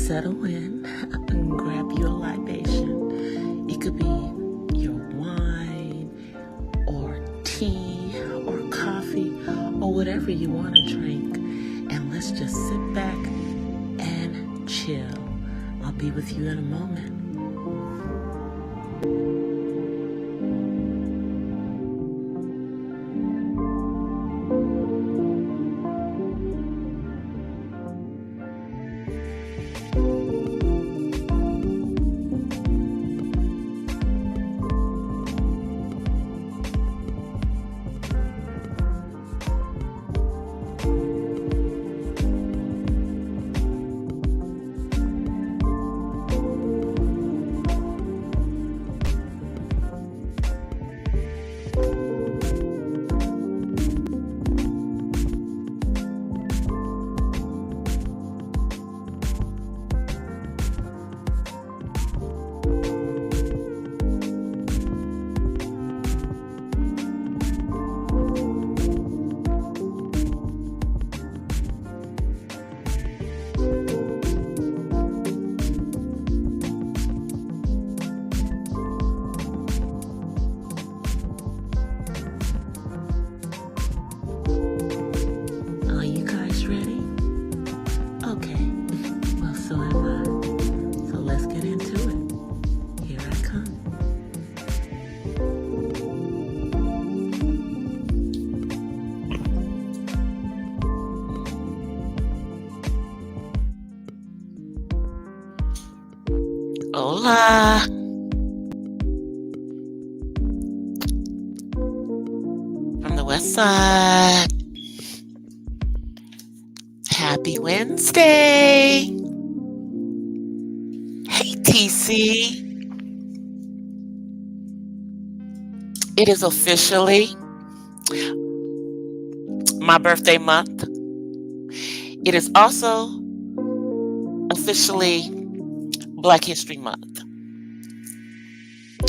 settle in and grab you a libation. It could be your wine or tea or coffee or whatever you want to drink. And let's just sit back and chill. I'll be with you in a moment. Hola. From the west side. Happy Wednesday. Hey, TC. It is officially my birthday month. It is also officially Black History Month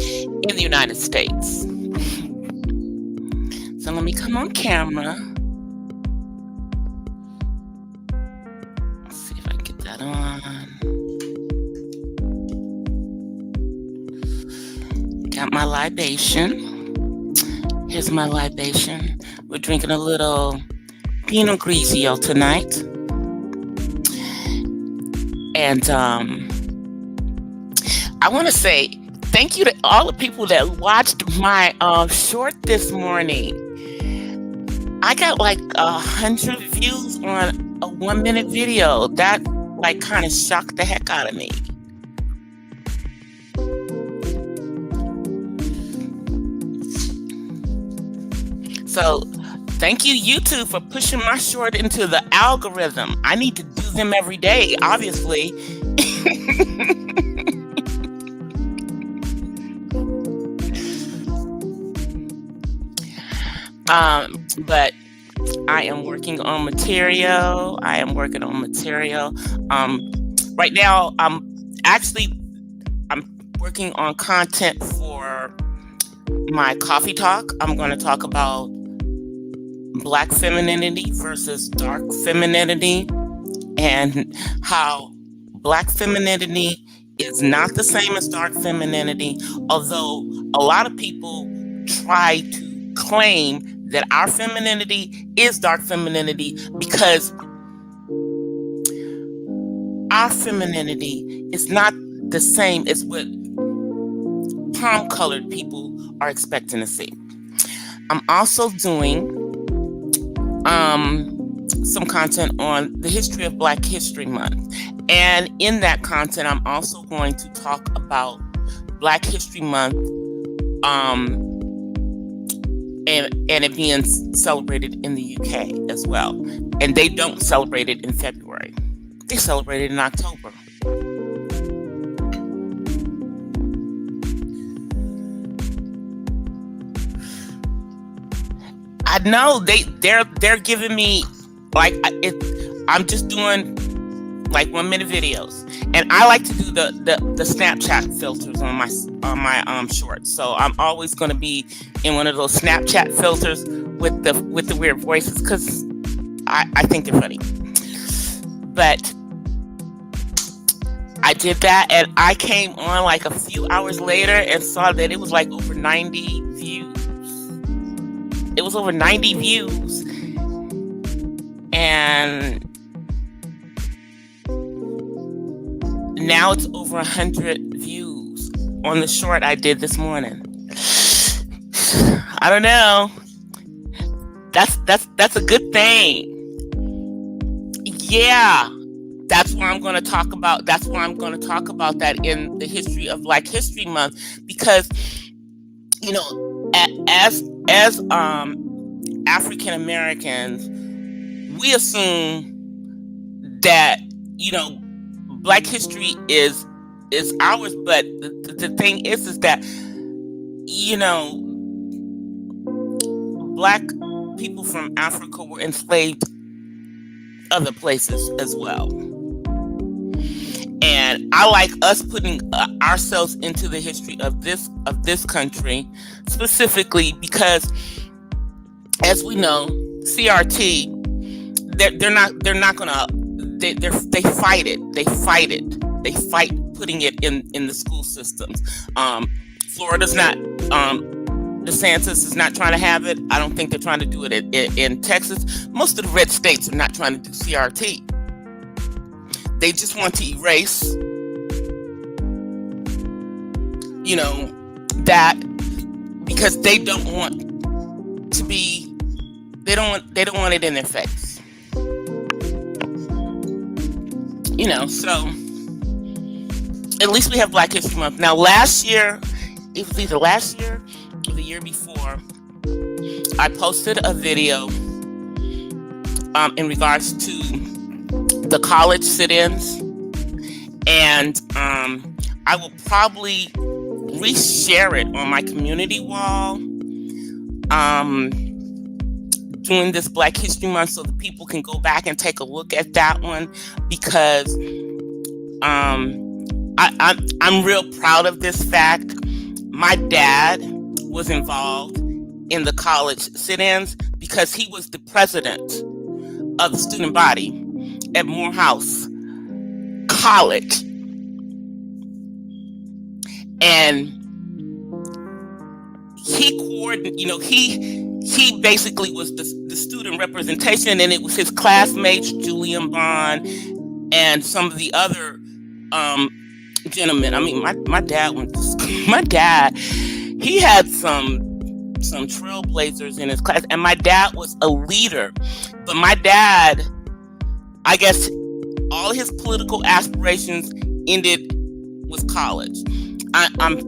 in the United States. So let me come on camera. Let's see if I can get that on. Got my libation. Here's my libation. We're drinking a little Pinot Grigio tonight. And I want to say thank you to all the people that watched my short this morning. I got like 100 views on a 1-minute video. That like kind of shocked the heck out of me. So thank you, YouTube, for pushing my short into the algorithm. I need to do them every day, obviously. But I am working on material. Right now, I'm working on content for my coffee talk. I'm going to talk about Black femininity versus dark femininity, and how Black femininity is not the same as dark femininity, although a lot of people try to claim that our femininity is dark femininity, because our femininity is not the same as what palm-colored people are expecting to see. I'm also doing some content on the history of Black History Month. And in that content, I'm also going to talk about Black History Month and it being celebrated in the UK as well. And they don't celebrate it in February. They celebrate it in October. I know they're giving me like I'm just doing like 1-minute videos, and I like to do the Snapchat filters on my shorts. So I'm always going to be in one of those Snapchat filters with the weird voices, because I think they're funny. But did that, and I came on like a few hours later and saw that it was like over 90 views. It was over 90 views, and now it's over 100 views on the short I did this morning. I don't know. That's a good thing. Yeah. That's why I'm going to talk about that in the history of Black History Month, because as African Americans, we assume that Black history is ours, but the thing is that Black people from Africa were enslaved other places as well. And I like us putting ourselves into the history of this country specifically because, as we know, CRT, they're not gonna they fight it. They fight putting it in the school systems. Florida's not. DeSantis is not trying to have it. I don't think they're trying to do it in Texas. Most of the red states are not trying to do CRT. They just want to erase, that because they don't want to be. They don't want it in their face. So at least we have Black History Month. Now, last year, it was either last year or the year before, I posted a video in regards to the college sit-ins, and I will probably reshare it on my community wall during this Black History Month so that people can go back and take a look at that one, because I'm real proud of this fact. My dad was involved in the college sit-ins because he was the president of the student body at Morehouse College. And he basically was the student representation, and it was his classmates, Julian Bond, and some of the other gentlemen. I mean, my dad went to school. My dad, he had some trailblazers in his class, and my dad was a leader. But my dad, I guess, all his political aspirations ended with college. I'm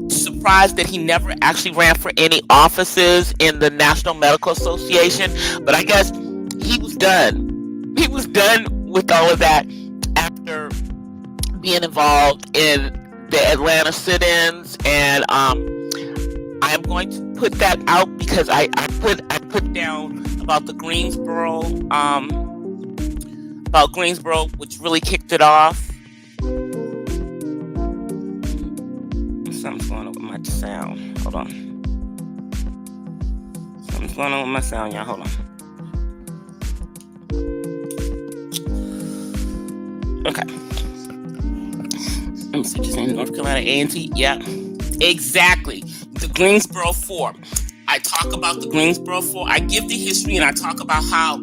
surprised that he never actually ran for any offices in the National Medical Association, but I guess he was done. He was done with all of that after being involved in the Atlanta sit-ins, and I am going to put that out because I put down about the Greensboro, which really kicked it off. Something's going on with my sound. Hold on. Something's going on with my sound, y'all. Hold on. Okay. Let me see. Just in North Carolina A&T. Yeah, exactly. The Greensboro 4. I talk about the Greensboro 4. I give the history and I talk about how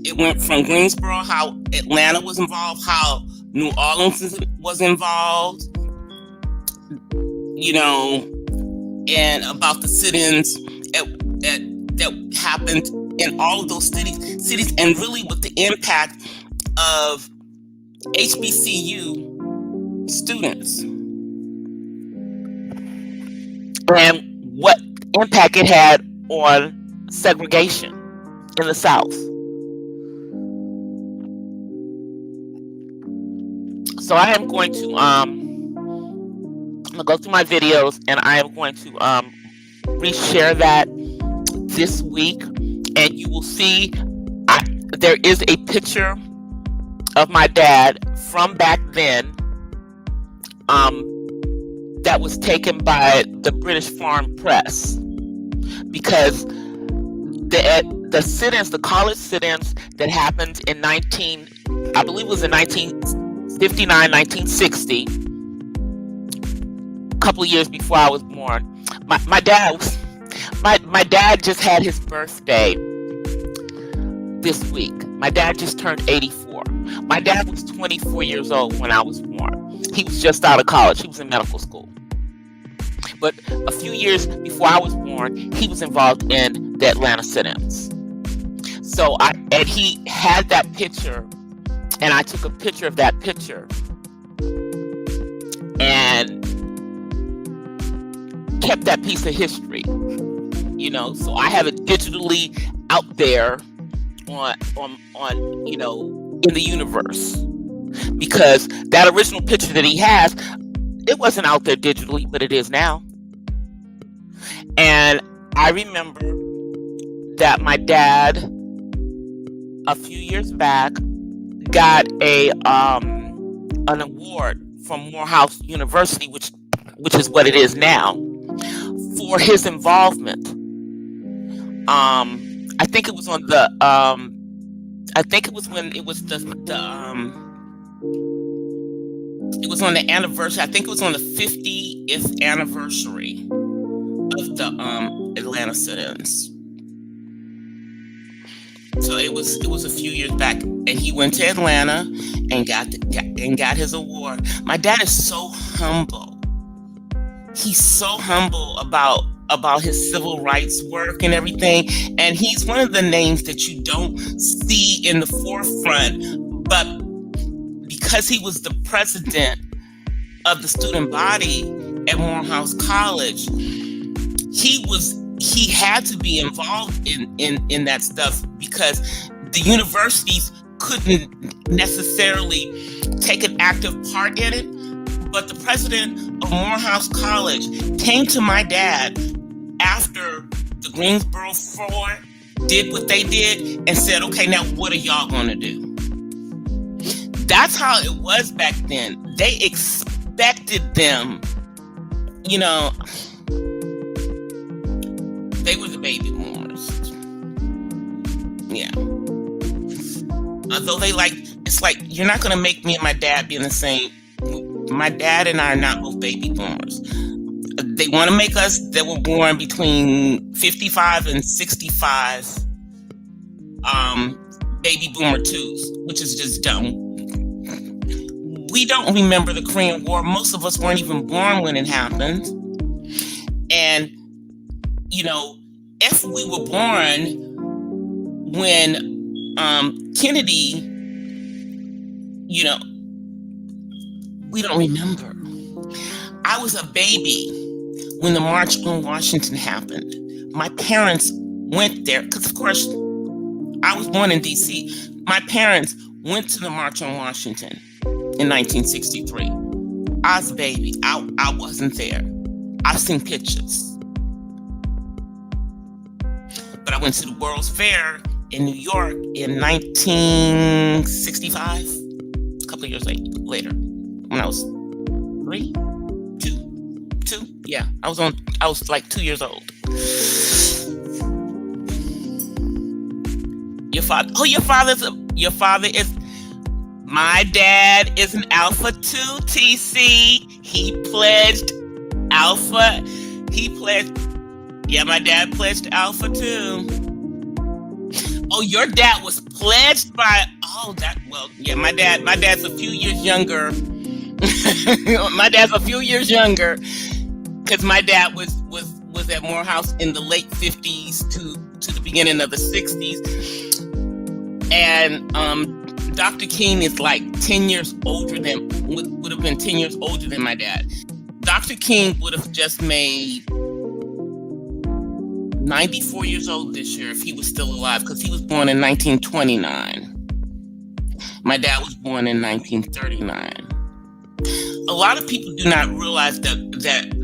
it went from Greensboro, how Atlanta was involved, how New Orleans was involved. And about the sit-ins that happened in all of those cities, and really with the impact of HBCU students and what impact it had on segregation in the South. So I am going to go through my videos, and I am going to reshare that this week, and you will see there is a picture of my dad from back then that was taken by the British Foreign Press, because the sit-ins, the college sit-ins that happened in 1970 59, 1960, a couple of years before I was born. My dad just had his birthday this week. My dad just turned 84. My dad was 24 years old when I was born. He was just out of college. He was in medical school. But a few years before I was born, he was involved in the Atlanta sit-ins. And he had that picture, and I took a picture of that picture and kept that piece of history, so I have it digitally out there on in the universe, because that original picture that he has, it wasn't out there digitally, but it is now. And I remember that my dad, a few years back, got an award from Morehouse University, which is what it is now, for his involvement. I think it was on the I think it was when it was it was on the anniversary. I think it was on the 50th anniversary of the Atlanta sit-ins. So it was a few years back, and he went to Atlanta and got his award. My dad is so humble. He's so humble about his civil rights work and everything, and he's one of the names that you don't see in the forefront, but because he was the president of the student body at Morehouse College, he had to be involved in that stuff, because the universities couldn't necessarily take an active part in it. But the president of Morehouse College came to my dad after the Greensboro Four did what they did and said, okay, now what are y'all gonna do? That's how it was back then. They expected them, they were the baby boomers. Yeah. Although it's like, you're not gonna make me and my dad be in the same. My dad and I are not both baby boomers. They want to make us that were born between 55 and 65 baby boomer twos, which is just dumb. We don't remember the Korean War. Most of us weren't even born when it happened. And, if we were born when Kennedy, we don't remember. I was a baby when the March on Washington happened. My parents went there because, of course, I was born in D.C. My parents went to the March on Washington in 1963. I was a baby. I wasn't there. I've seen pictures. But I went to the World's Fair in New York in 1965, a couple of years later, when I was 3, 2. Yeah, I was like 2 years old. Your father is, my dad is an Alpha 2 TC. He pledged Alpha. Yeah, my dad pledged Alpha 2. Oh, your dad was pledged by, my dad's a few years younger. My dad's a few years younger, because my dad was at Morehouse in the late 50s to the beginning of the 60s. And Dr. King is like 10 years older would have been 10 years older than my dad. Dr. King would have just made 94 years old this year if he was still alive, because he was born in 1929. My dad was born in 1939. A lot of people do not realize that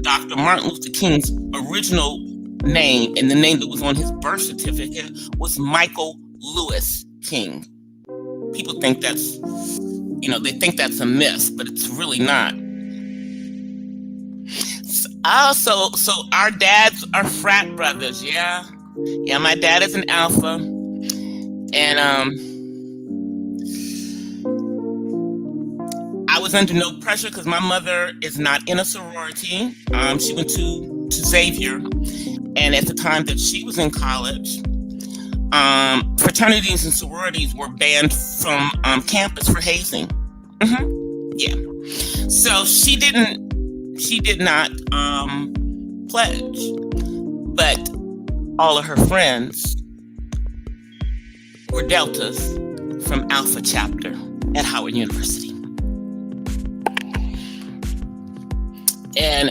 Dr. Martin Luther King's original name, and the name that was on his birth certificate, was Michael Lewis King. People think that's, they think that's a myth, but it's really not. So our dads are frat brothers, yeah. Yeah, my dad is an Alpha, and I was under no pressure because my mother is not in a sorority. She went to Xavier, and at the time that she was in college, fraternities and sororities were banned from campus for hazing. Yeah. So she did not pledge, but all of her friends were Deltas from Alpha Chapter at Howard University. And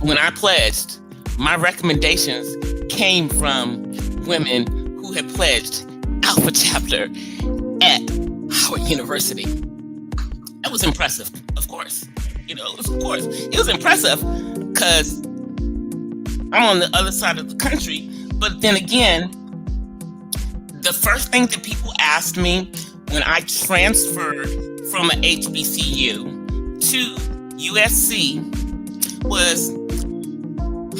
when I pledged, my recommendations came from women who had pledged Alpha Chapter at Howard University. That was impressive, of course. It was impressive because I'm on the other side of the country. But then again, the first thing that people asked me when I transferred from an HBCU to USC was,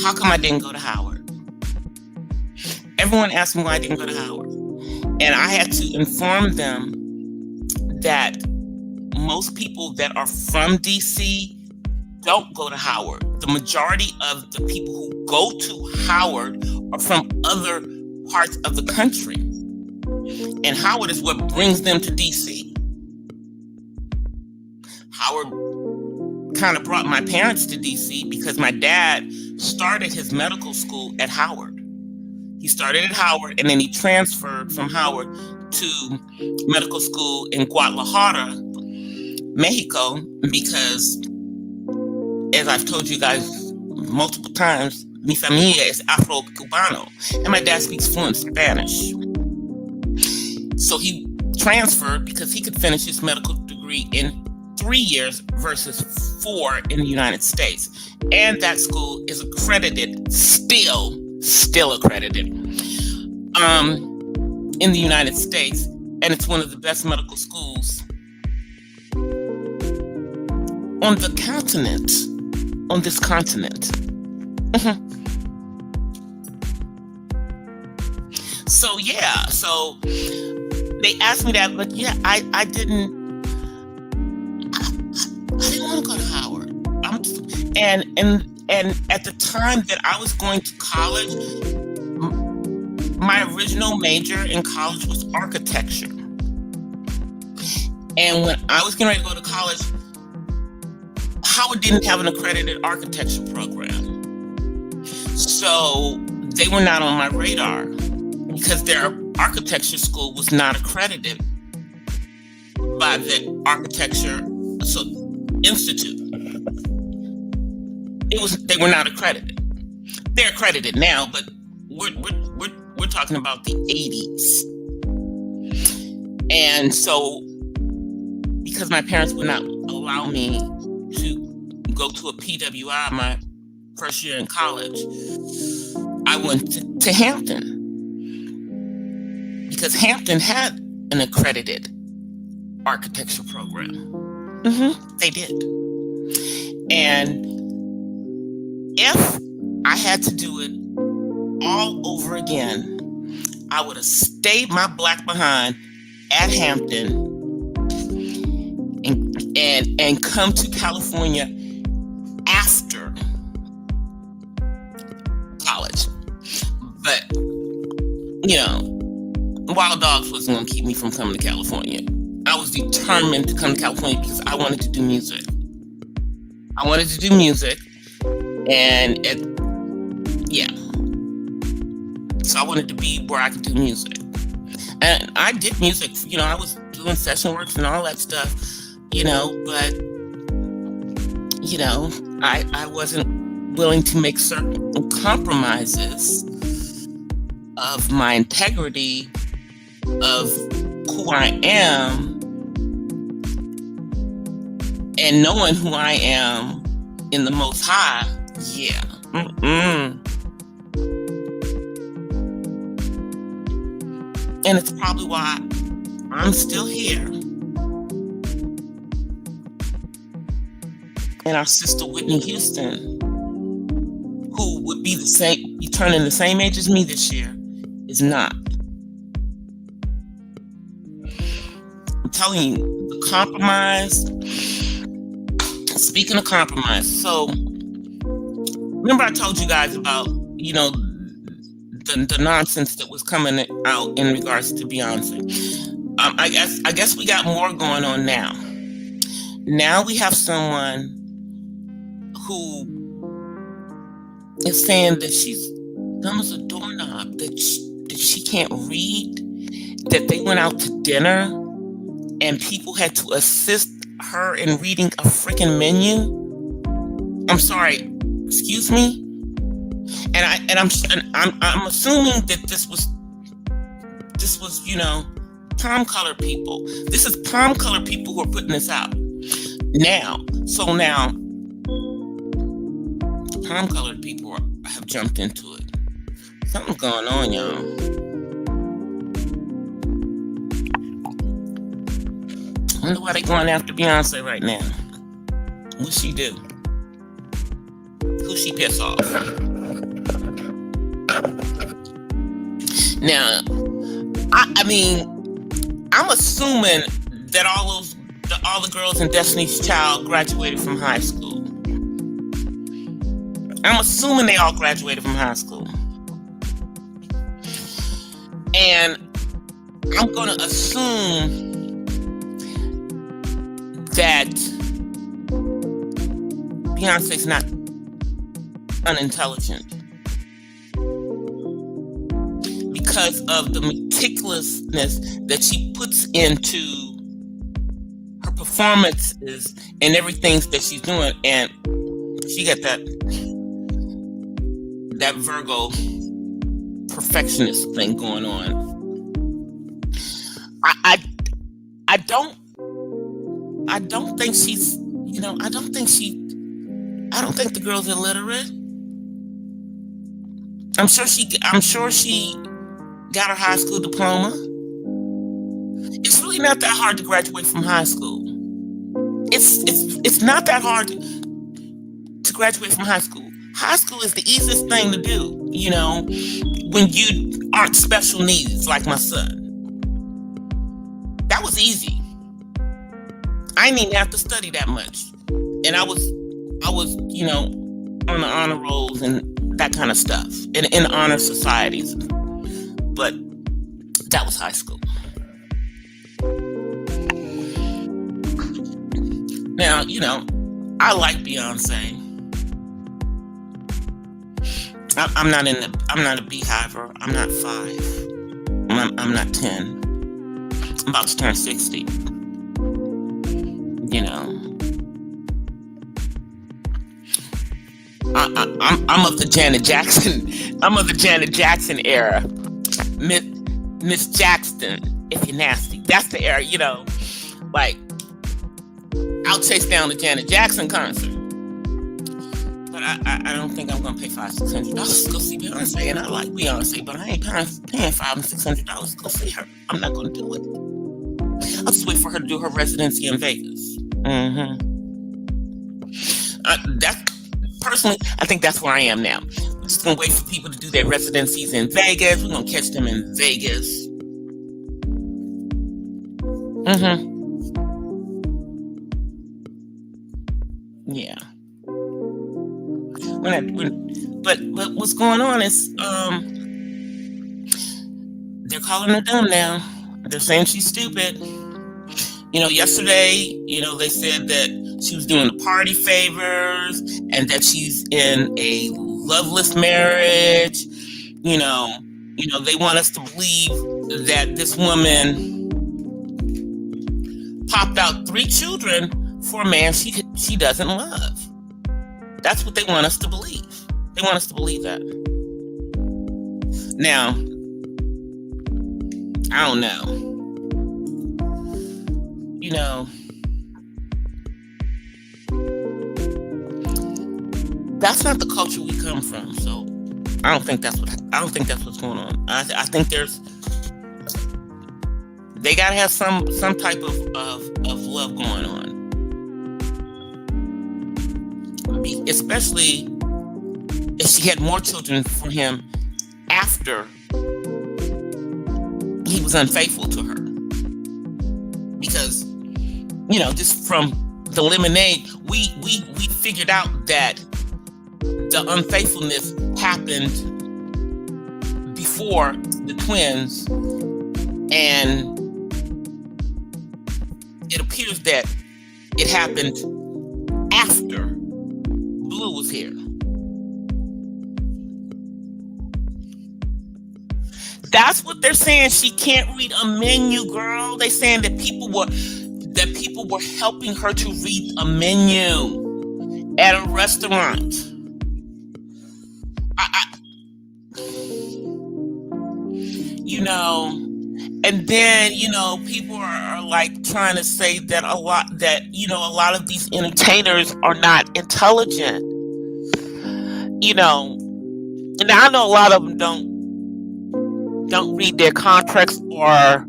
how come I didn't go to Howard? Everyone asked me why I didn't go to Howard. And I had to inform them that most people that are from DC don't go to Howard. The majority of the people who go to Howard are from other parts of the country. And Howard is what brings them to DC. Howard kind of brought my parents to DC because my dad started his medical school at Howard. He started at Howard and then he transferred from Howard to medical school in Guadalajara, Mexico, because, as I've told you guys multiple times, mi familia is Afro-Cubano, and my dad speaks fluent Spanish. So he transferred because he could finish his medical degree in 3 years versus 4 in the United States. And that school is accredited, still accredited, in the United States. And it's one of the best medical schools on the continent, on this continent. So they asked me that, but yeah, I didn't want to go to Howard. And at the time that I was going to college, my original major in college was architecture. And when I was getting ready to go to college, Howard didn't have an accredited architecture program. So they were not on my radar because their architecture school was not accredited by the Architecture Institute. They were not accredited. They're accredited now, but we're talking about the 80s. And so, because my parents would not allow me to go to a PWI my first year in college, I went to Hampton because Hampton had an accredited architecture program. They did. And if I had to do it all over again, I would have stayed my black behind at Hampton and come to California after college. But, Wild Dogs wasn't going to keep me from coming to California. I was determined to come to California because I wanted to do music. And so I wanted to be where I could do music. And I did music, I was doing session works and all that stuff, but, I wasn't willing to make certain compromises of my integrity, of who I am, and knowing who I am in the Most High. Yeah. And it's probably why I'm still here. And our sister Whitney Houston, who would be turning the same age as me this year, is not. I'm telling you, the compromise, so remember I told you guys about, the nonsense that was coming out in regards to Beyonce. I guess we got more going on now. Now we have someone who is saying that she's dumb as a doorknob, that she can't read, that they went out to dinner and people had to assist her in reading a freaking menu. I'm sorry, excuse me. And I'm assuming that this was palm color people. This is palm color people who are putting this out now. So now palm colored people have jumped into it. Something's going on, y'all. I wonder why they going after Beyonce right now. What she do? Who she piss off? Now, I mean, I'm assuming that all the girls in Destiny's Child graduated from high school. I'm assuming they all graduated from high school. And I'm going to assume that Beyonce's not unintelligent because of the meticulousness that she puts into her performances and everything that she's doing. And she got that Virgo perfectionist thing going on. I don't think she's, I don't think the girl's illiterate. I'm sure she got her high school diploma. It's really not that hard to graduate from high school. It's not that hard to graduate from high school. High school is the easiest thing to do, when you aren't special needs like my son. That was easy. I didn't even have to study that much. And I was, on the honor rolls and that kind of stuff, in honor societies. But that was high school. Now, I like Beyonce. I'm not a beehiver. I'm not 5. I'm not 10. I'm about to turn 60. I'm of the Janet Jackson. I'm of the Janet Jackson era. Miss Jackson, if you're nasty. That's the era, Like, I'll chase down the Janet Jackson concert. But I don't think I'm gonna pay $500-$600 to go see Beyonce. And I like Beyonce, but I ain't paying $500-$600 to go see her. I'm not gonna do it. I'll just wait for her to do her residency in Vegas. Personally, I think that's where I am now. I'm just gonna wait for people to do their residencies in Vegas. We're gonna catch them in Vegas. Yeah. But what's going on is they're calling her dumb now. They're saying she's stupid. Yesterday, they said that she was doing the party favors and that she's in a loveless marriage. They want us to believe that this woman popped out 3 children for a man she doesn't love. That's what they want us to believe. They want us to believe that. Now, I don't know. That's not the culture we come from. So I don't think that's what's going on. I think they gotta have some type of love going on. Especially if she had more children for him after he was unfaithful to her. Because just from the lemonade, we figured out that the unfaithfulness happened before the twins, and it appears that it happened after Blue was here. That's what they're saying. She can't read a menu, girl. They saying that people were helping her to read a menu at a restaurant. And then people are like trying to say that a lot of these entertainers are not intelligent. And I know a lot of them don't read their contracts or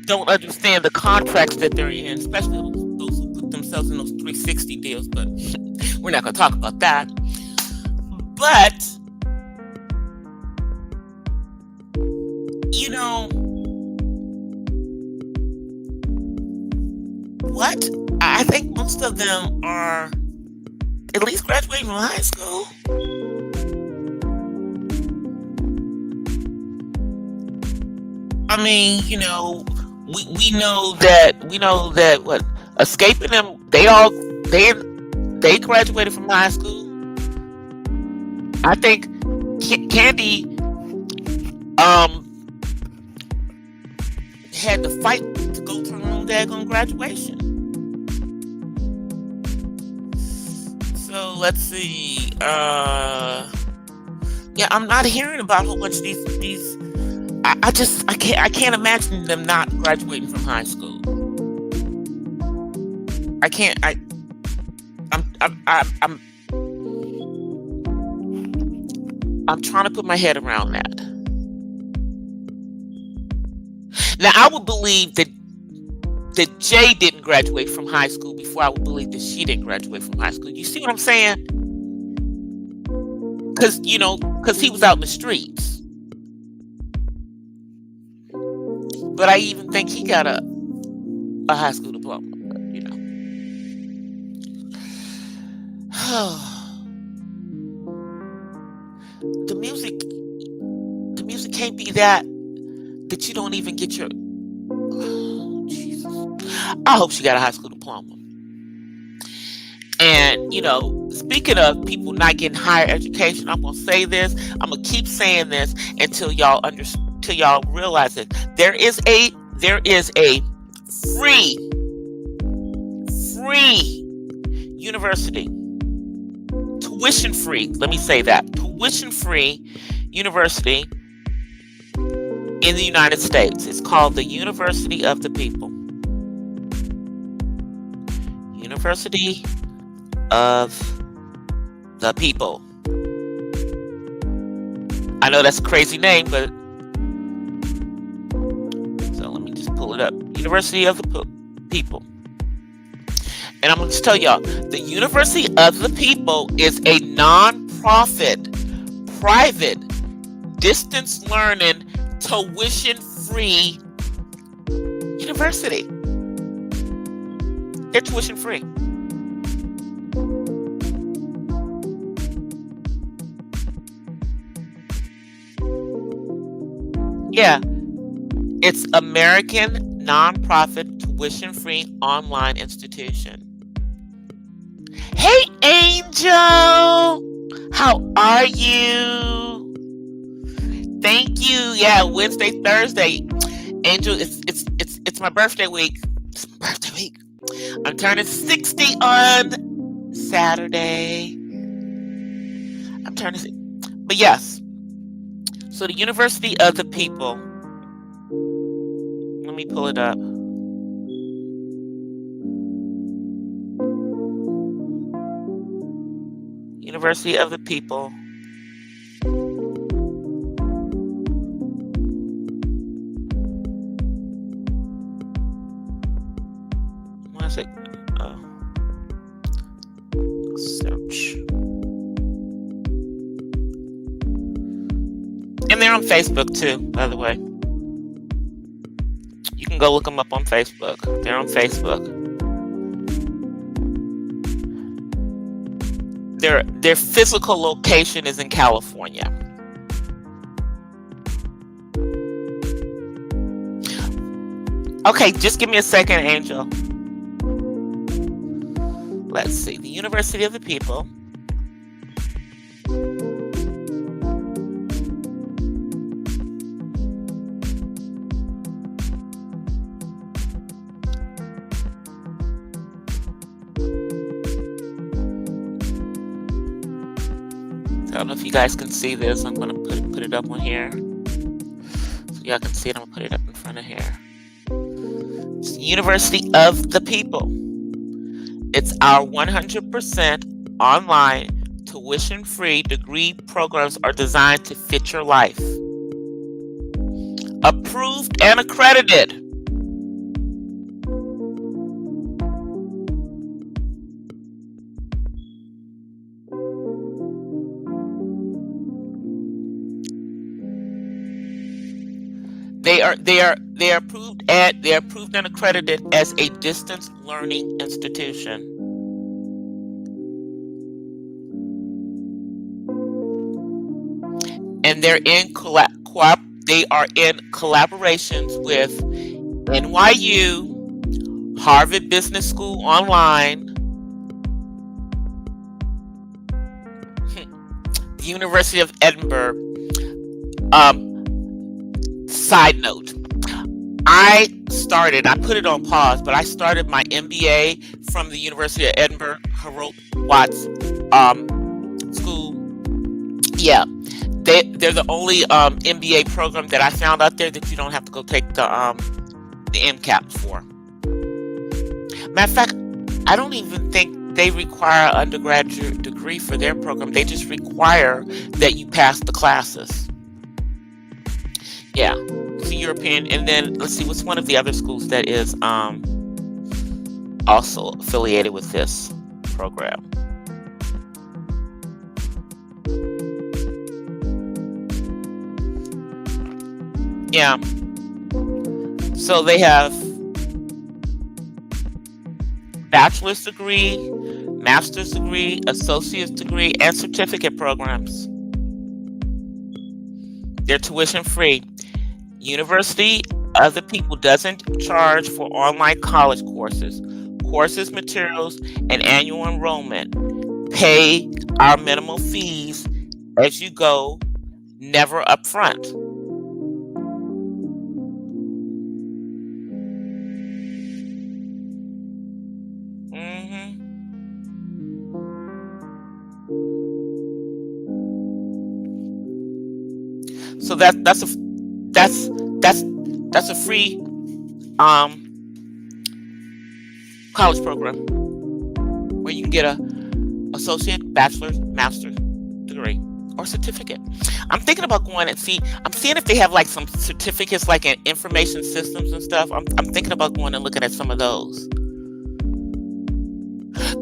don't understand the contracts that they're in, especially those who put themselves in those 360 deals. But we're not going to talk about that. But what? I think most of them are at least graduating from high school. I mean, we know that what escaping them, they graduated from high school. I think Candy had to fight to go to her own daggone graduation. So let's see. I'm not hearing about a whole bunch of these. I can't imagine them not graduating from high school. I can't. I'm trying to put my head around that. Now, I would believe that Jay didn't graduate from high school before I would believe that she didn't graduate from high school. You see what I'm saying? Because he was out in the streets. But I even think he got a high school diploma. The music can't be that you don't even get your. Oh, Jesus. I hope she got a high school diploma. And speaking of people not getting higher education, I'm gonna say this. I'm gonna keep saying this until y'all realize it. There is a free university, tuition free. Let me say that, tuition free university in the United States. It's called the University of the People. University of the People. I know that's a crazy name, but so let me just pull it up. University of the People. And I'm going to tell y'all, the University of the People is a non-profit, private, distance learning, tuition-free university. They're tuition-free. Yeah, it's American non-profit, tuition-free online institution. Hey, Angel, how are you? Thank you. Yeah, Wednesday, Thursday. Angel, it's my birthday week. It's my birthday week. I'm turning 60 on Saturday. I'm turning. But yes. So the University of the People. Let me pull it up. University of the People. Search. And they're on Facebook too, by the way. You can go look them up on Facebook. They're on Facebook. Their physical location is in California. Okay, just give me a second, Angel. Let's see. The University of the People. I don't know if you guys can see this. I'm going to put it up on here. So y'all can see it. I'm going to put it up in front of here. It's the University of the People. It's our 100% online, tuition-free degree programs are designed to fit your life. Approved and accredited. They are approved and accredited as a distance learning institution. And they are in collaborations with NYU, Harvard Business School Online, the University of Edinburgh. Side note, I put it on pause, but I started my MBA from the University of Edinburgh, Harold Watts School. Yeah, they're the only MBA program that I found out there that you don't have to go take the MCAT for. Matter of fact, I don't even think they require an undergraduate degree for their program. They just require that you pass the classes. Yeah, it's a European. And then let's see, what's one of the other schools that is also affiliated with this program? Yeah. So they have bachelor's degree, master's degree, associate's degree, and certificate programs. They're tuition free. University of the People doesn't charge for online college courses, materials, and annual enrollment. Pay our minimal fees as you go, never upfront. So that's a free college program where you can get a associate, bachelor's, master's degree or certificate. I'm thinking about going and I'm seeing if they have like some certificates like in information systems and stuff. I'm thinking about going and looking at some of those.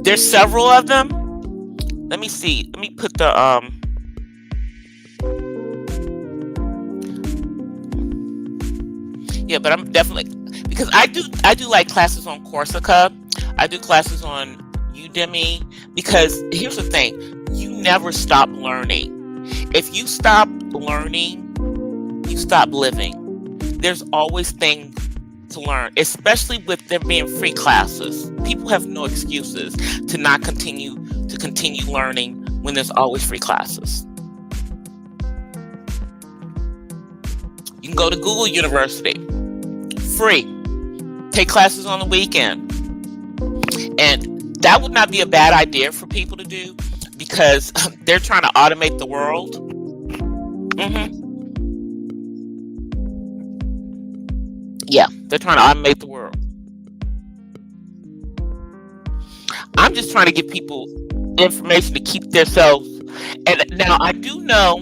There's several of them. Let me see. Let me put the yeah, but I'm definitely, because I do like classes on Coursera. I do classes on Udemy, because here's the thing, you never stop learning. If you stop learning, you stop living. There's always things to learn, especially with there being free classes. People have no excuses to not continue learning when there's always free classes. You can go to Google University, free. Take classes on the weekend. And that would not be a bad idea for people to do, because they're trying to automate the world. Yeah, they're trying to automate the world. I'm just trying to give people information to keep themselves. And now I do know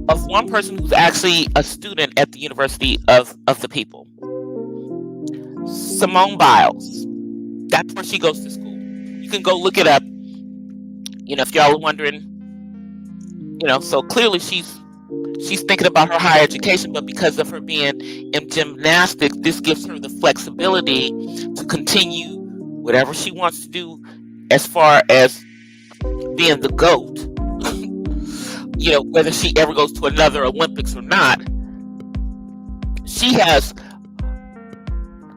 of one person who's actually a student at the University of the People. Simone Biles. That's where she goes to school. You can go look it up. You know, if y'all are wondering, you know, so clearly she's she's thinking about her higher education, but because of her being in gymnastics, this gives her the flexibility to continue whatever she wants to do as far as being the GOAT. Whether she ever goes to another Olympics or not, she has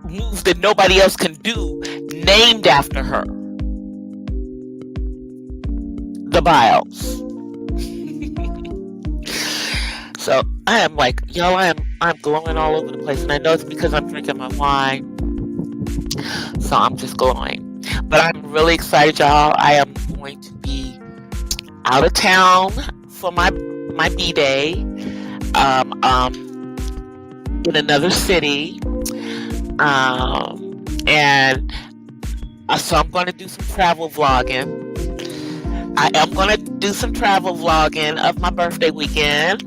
moves that nobody else can do named after her. The bios. So I am like, y'all, I'm glowing all over the place, and I know it's because I'm drinking my wine. So I'm just glowing. But I'm really excited, y'all. I am going to be out of town for my B-Day. In another city. And so I'm going to do some travel vlogging. I am going to do some travel vlogging of my birthday weekend.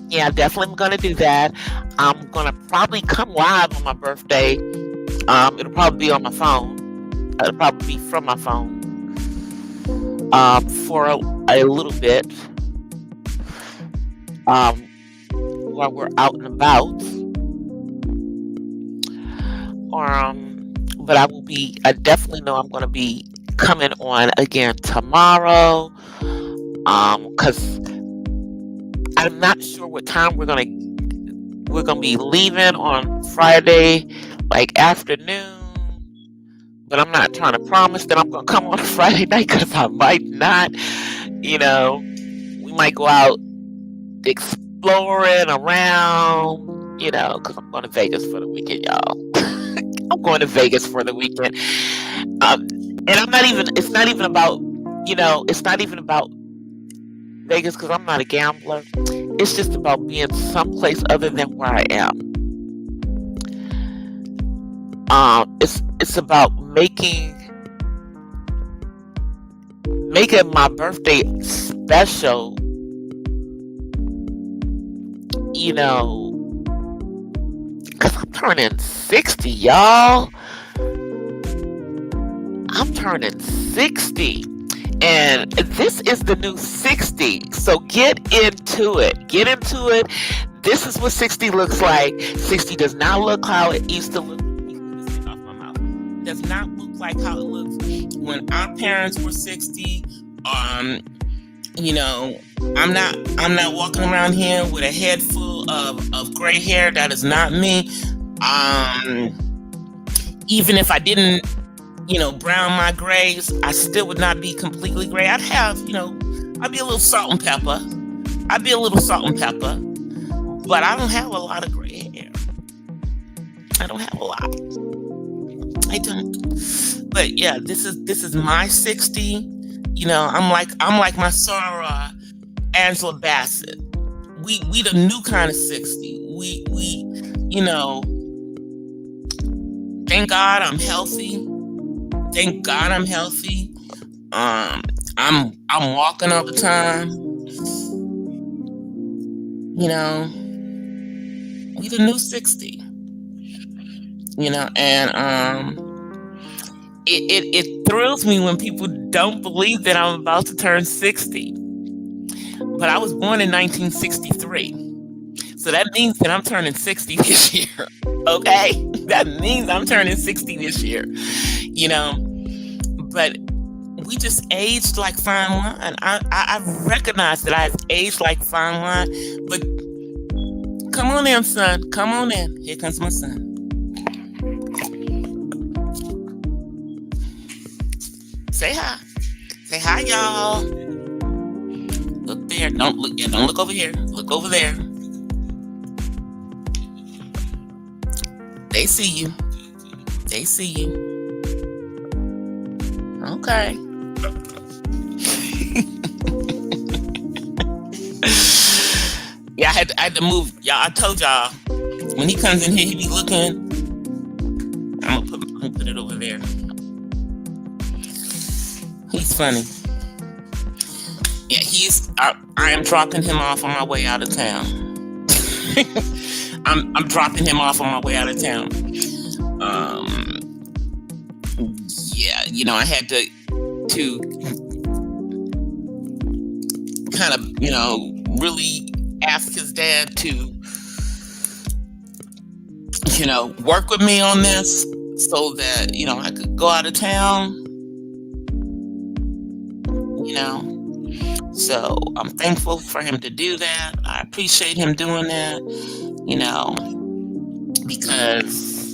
Yeah, definitely going to do that. I'm going to probably come live on my birthday. It'll probably be on my phone. It'll probably be from my phone. For a little bit. While we're out and about. But I definitely know I'm going to be coming on again tomorrow. Because I'm not sure what time we're gonna be leaving on Friday, like afternoon. But I'm not trying to promise that I'm gonna come on a Friday night, because I might not. We might go out exploring around. Because I'm going to Vegas for the weekend, y'all. I'm going to Vegas for the weekend. And I'm not even. It's not even about. It's not even about Vegas, because I'm not a gambler. It's just about being someplace other than where I am. It's about making my birthday special. Because I'm turning 60, y'all. I'm turning 60. And this is the new 60. So get into it. Get into it. This is what 60 looks like. 60 does not look how it used to look. Off my mouth. Does not look like how it looks when our parents were 60. I'm not walking around here with a head full of gray hair. That is not me. Even if I didn't brown my grays, I still would not be completely gray. I'd have, I'd be a little salt and pepper. But I don't have a lot of gray hair. I don't have a lot. I don't. But yeah, this is my 60. I'm like my Sarah Angela Bassett. We the new kind of 60. We thank God I'm healthy. I'm walking all the time. We the new 60. And it thrills me when people don't believe that I'm about to turn 60. But I was born in 1963. So that means that I'm turning 60 this year. Okay? That means I'm turning 60 this year. But we just aged like fine wine. I recognize that I've aged like fine wine. But come on in, son. Come on in. Here comes my son. Say hi. Say hi, y'all. Look there. Don't look over here. Look over there. They see you. Okay. Yeah, I had to move. Y'all, I told y'all, when he comes in here, he be looking. I'm gonna put it over there. He's funny. Yeah, I am dropping him off on my way out of town. I'm dropping him off on my way out of town. Yeah, I had to kind of, really asked his dad to, work with me on this so that, I could go out of town, you know. So I'm thankful for him to do that. I appreciate him doing that, because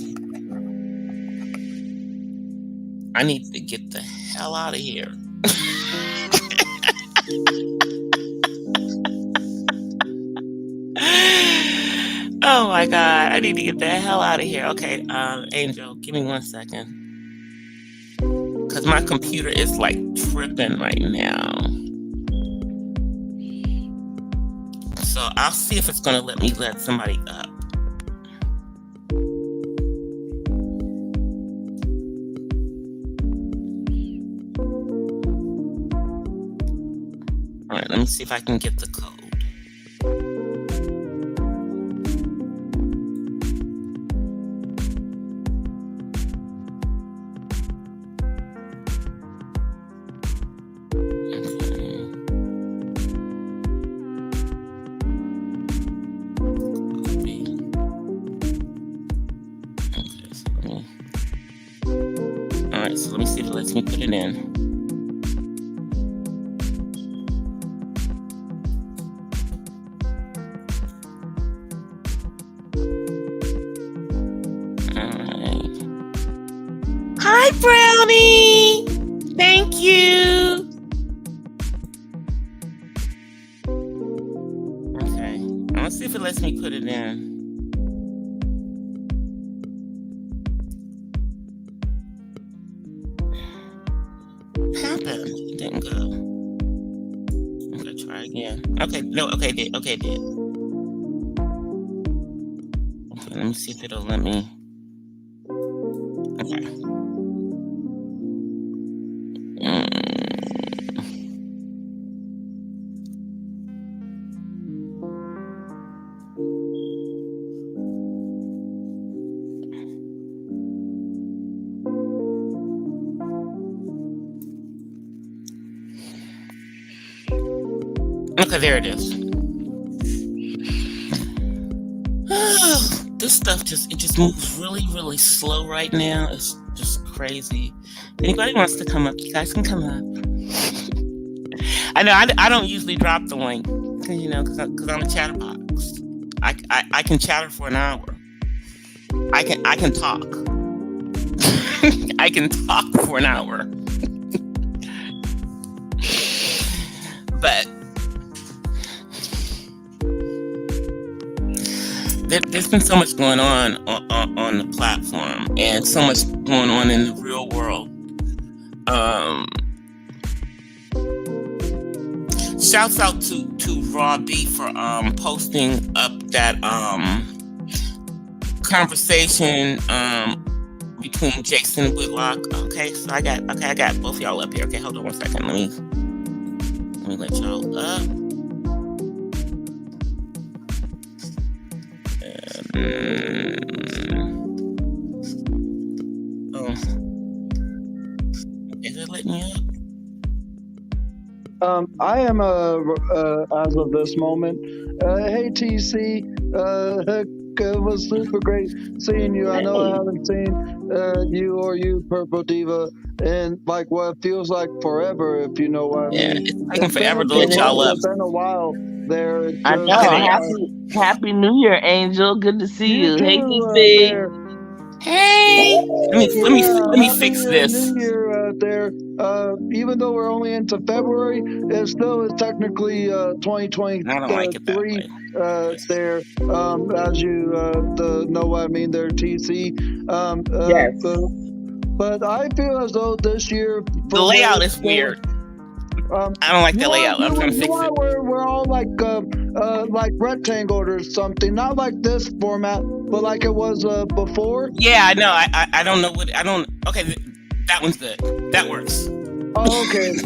I need to get the hell out of here. Oh my God, I need to get the hell out of here. Okay, Angel, give me 1 second. Because my computer is like tripping right now. So I'll see if it's going to let me let somebody up. All right, let me see if I can get the code. So let me see if it lets me put it in. All right. Hi, Brownie. Thank you. Okay. Let's see if it lets me put it in. It didn't go. I'm gonna try again. Okay, no, okay, it did. Okay, it did. Okay, let me see if it'll let me. Okay. Okay, there it is. This stuff just moves really, really slow right now. It's just crazy. If anybody wants to come up, you guys can come up. I know I don't usually drop the link, because I'm a chatterbox. I can chatter for an hour. I can talk. I can talk for an hour. But there's been so much going on the platform, and so much going on in the real world. Shouts out to Raw B for posting up that conversation between Jason Whitlock. Okay, so I got both of y'all up here. Okay, hold on 1 second. Let me let y'all up. Is it letting me up? I am as of this moment. Hey TC, it was super great seeing you. I know I haven't seen you, Purple Diva, in like what feels like forever, if you know what I mean. It's taking forever to let y'all up. It's been a while there. I know. Happy New Year, Angel. Good to see you. Hey, TC. Hey, let me fix this. New Year there. Even though we're only into February, it still is technically 2023. I don't like it that way. There, as you know what I mean there, TC. Yes. But I feel as though this year the layout is weird. I don't like the layout. I'm trying to fix it. We're all like rectangle or something, not like this format, but like it was before. Yeah, I know. I don't know what I don't. Okay, that one's good. That works. Oh, okay.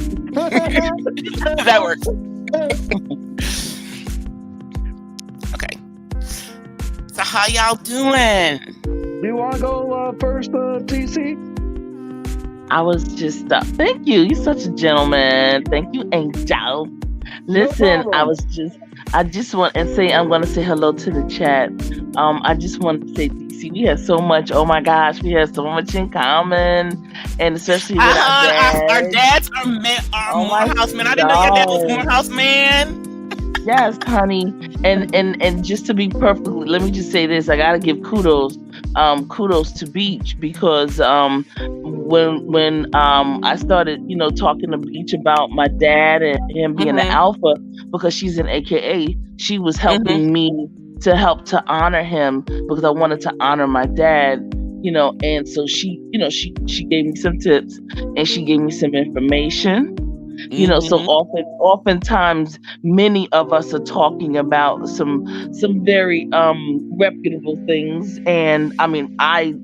That works. Okay. So how y'all doing? Do you want to go first, TC? I was just thank you. You're such a gentleman. Thank you, Angel. No Listen, problem. I just want and say I'm gonna say hello to the chat. I just want to say, DC, we have so much. Oh my gosh, we have so much in common, and especially with our Our dad. dads are Oh my Morehouse men. I didn't know your dad was gosh. Morehouse man. Yes, honey. And just to be perfectly, let me just say this. I gotta give kudos to Beach because when I started, talking to Beach about my dad and him being the Mhm. alpha, because she's an AKA, she was Mhm. helping me to honor him because I wanted to honor my dad, and so she gave me some tips and she gave me some information, so Mhm. oftentimes many of us are talking about some very reputable things. And I mean, I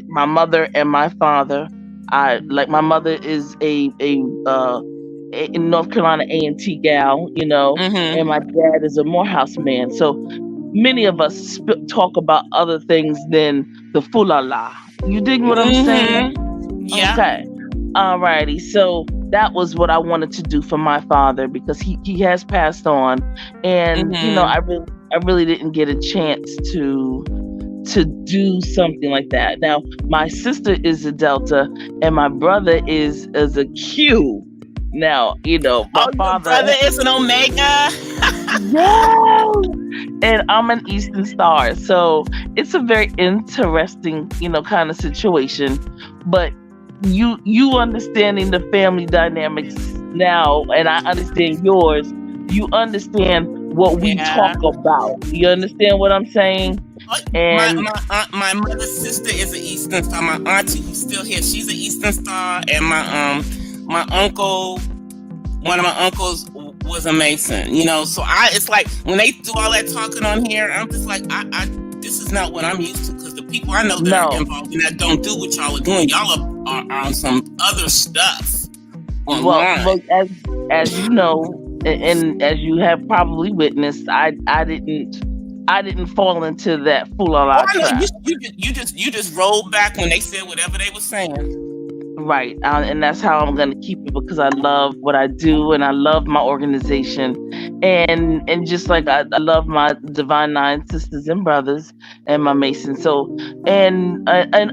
my mother and my father, I like my mother is a in North Carolina A&T gal, and my Mhm. dad is a Morehouse man. So many of us talk about other things than the fulala. You dig what I'm saying? Mhm. Yeah. Okay. Alrighty. So that was what I wanted to do for my father because he has passed on, and Mhm. I really didn't get a chance to do something like that. Now my sister is a Delta, and my brother is a Q. Now my Oh, your father. brother is an Omega. Yes, and I'm an Eastern Star, so it's a very interesting, kind of situation. But you understanding the family dynamics now, and I understand yours. You understand what we talk Yeah. about. You understand what I'm saying? Oh, And my mother's sister is an Eastern Star. My auntie who's still here, she's an Eastern Star, and my uncle, one of my uncles was a Mason. So it's like when they do all that talking on here, I'm just like, this is not what I'm used to because the people I know that are no, involved in that don't do what y'all are doing. Y'all are on some other stuff well, online. as you know, and as you have probably witnessed, I didn't fall into that fool Oh, la I know trap. you just rolled back when they said whatever they were saying. Right. And that's how I'm going to keep it because I love what I do and I love my organization. And just like I love my Divine Nine sisters and brothers and my Masons. So, and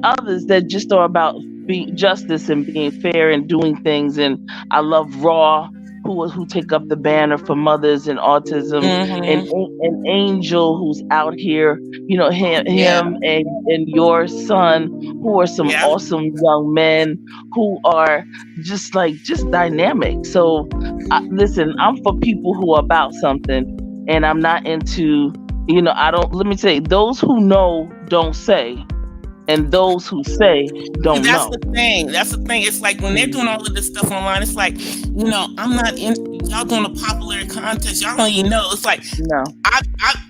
others that just are about being justice and being fair and doing things. And I love Raw, who take up the banner for mothers and autism, and Mm-hmm. an Angel who's out here, Oh yeah, him and your son, who are some yeah. awesome young men who are just dynamic. So, listen, I'm for people who are about something, and I'm not into, I don't. Let me say, those who know don't say, and those who say See, don't that's know. the thing. That's the thing. It's like when they're doing all of this stuff online, it's like, I'm not in. Y'all doing a popular contest. Y'all don't even know. It's like No,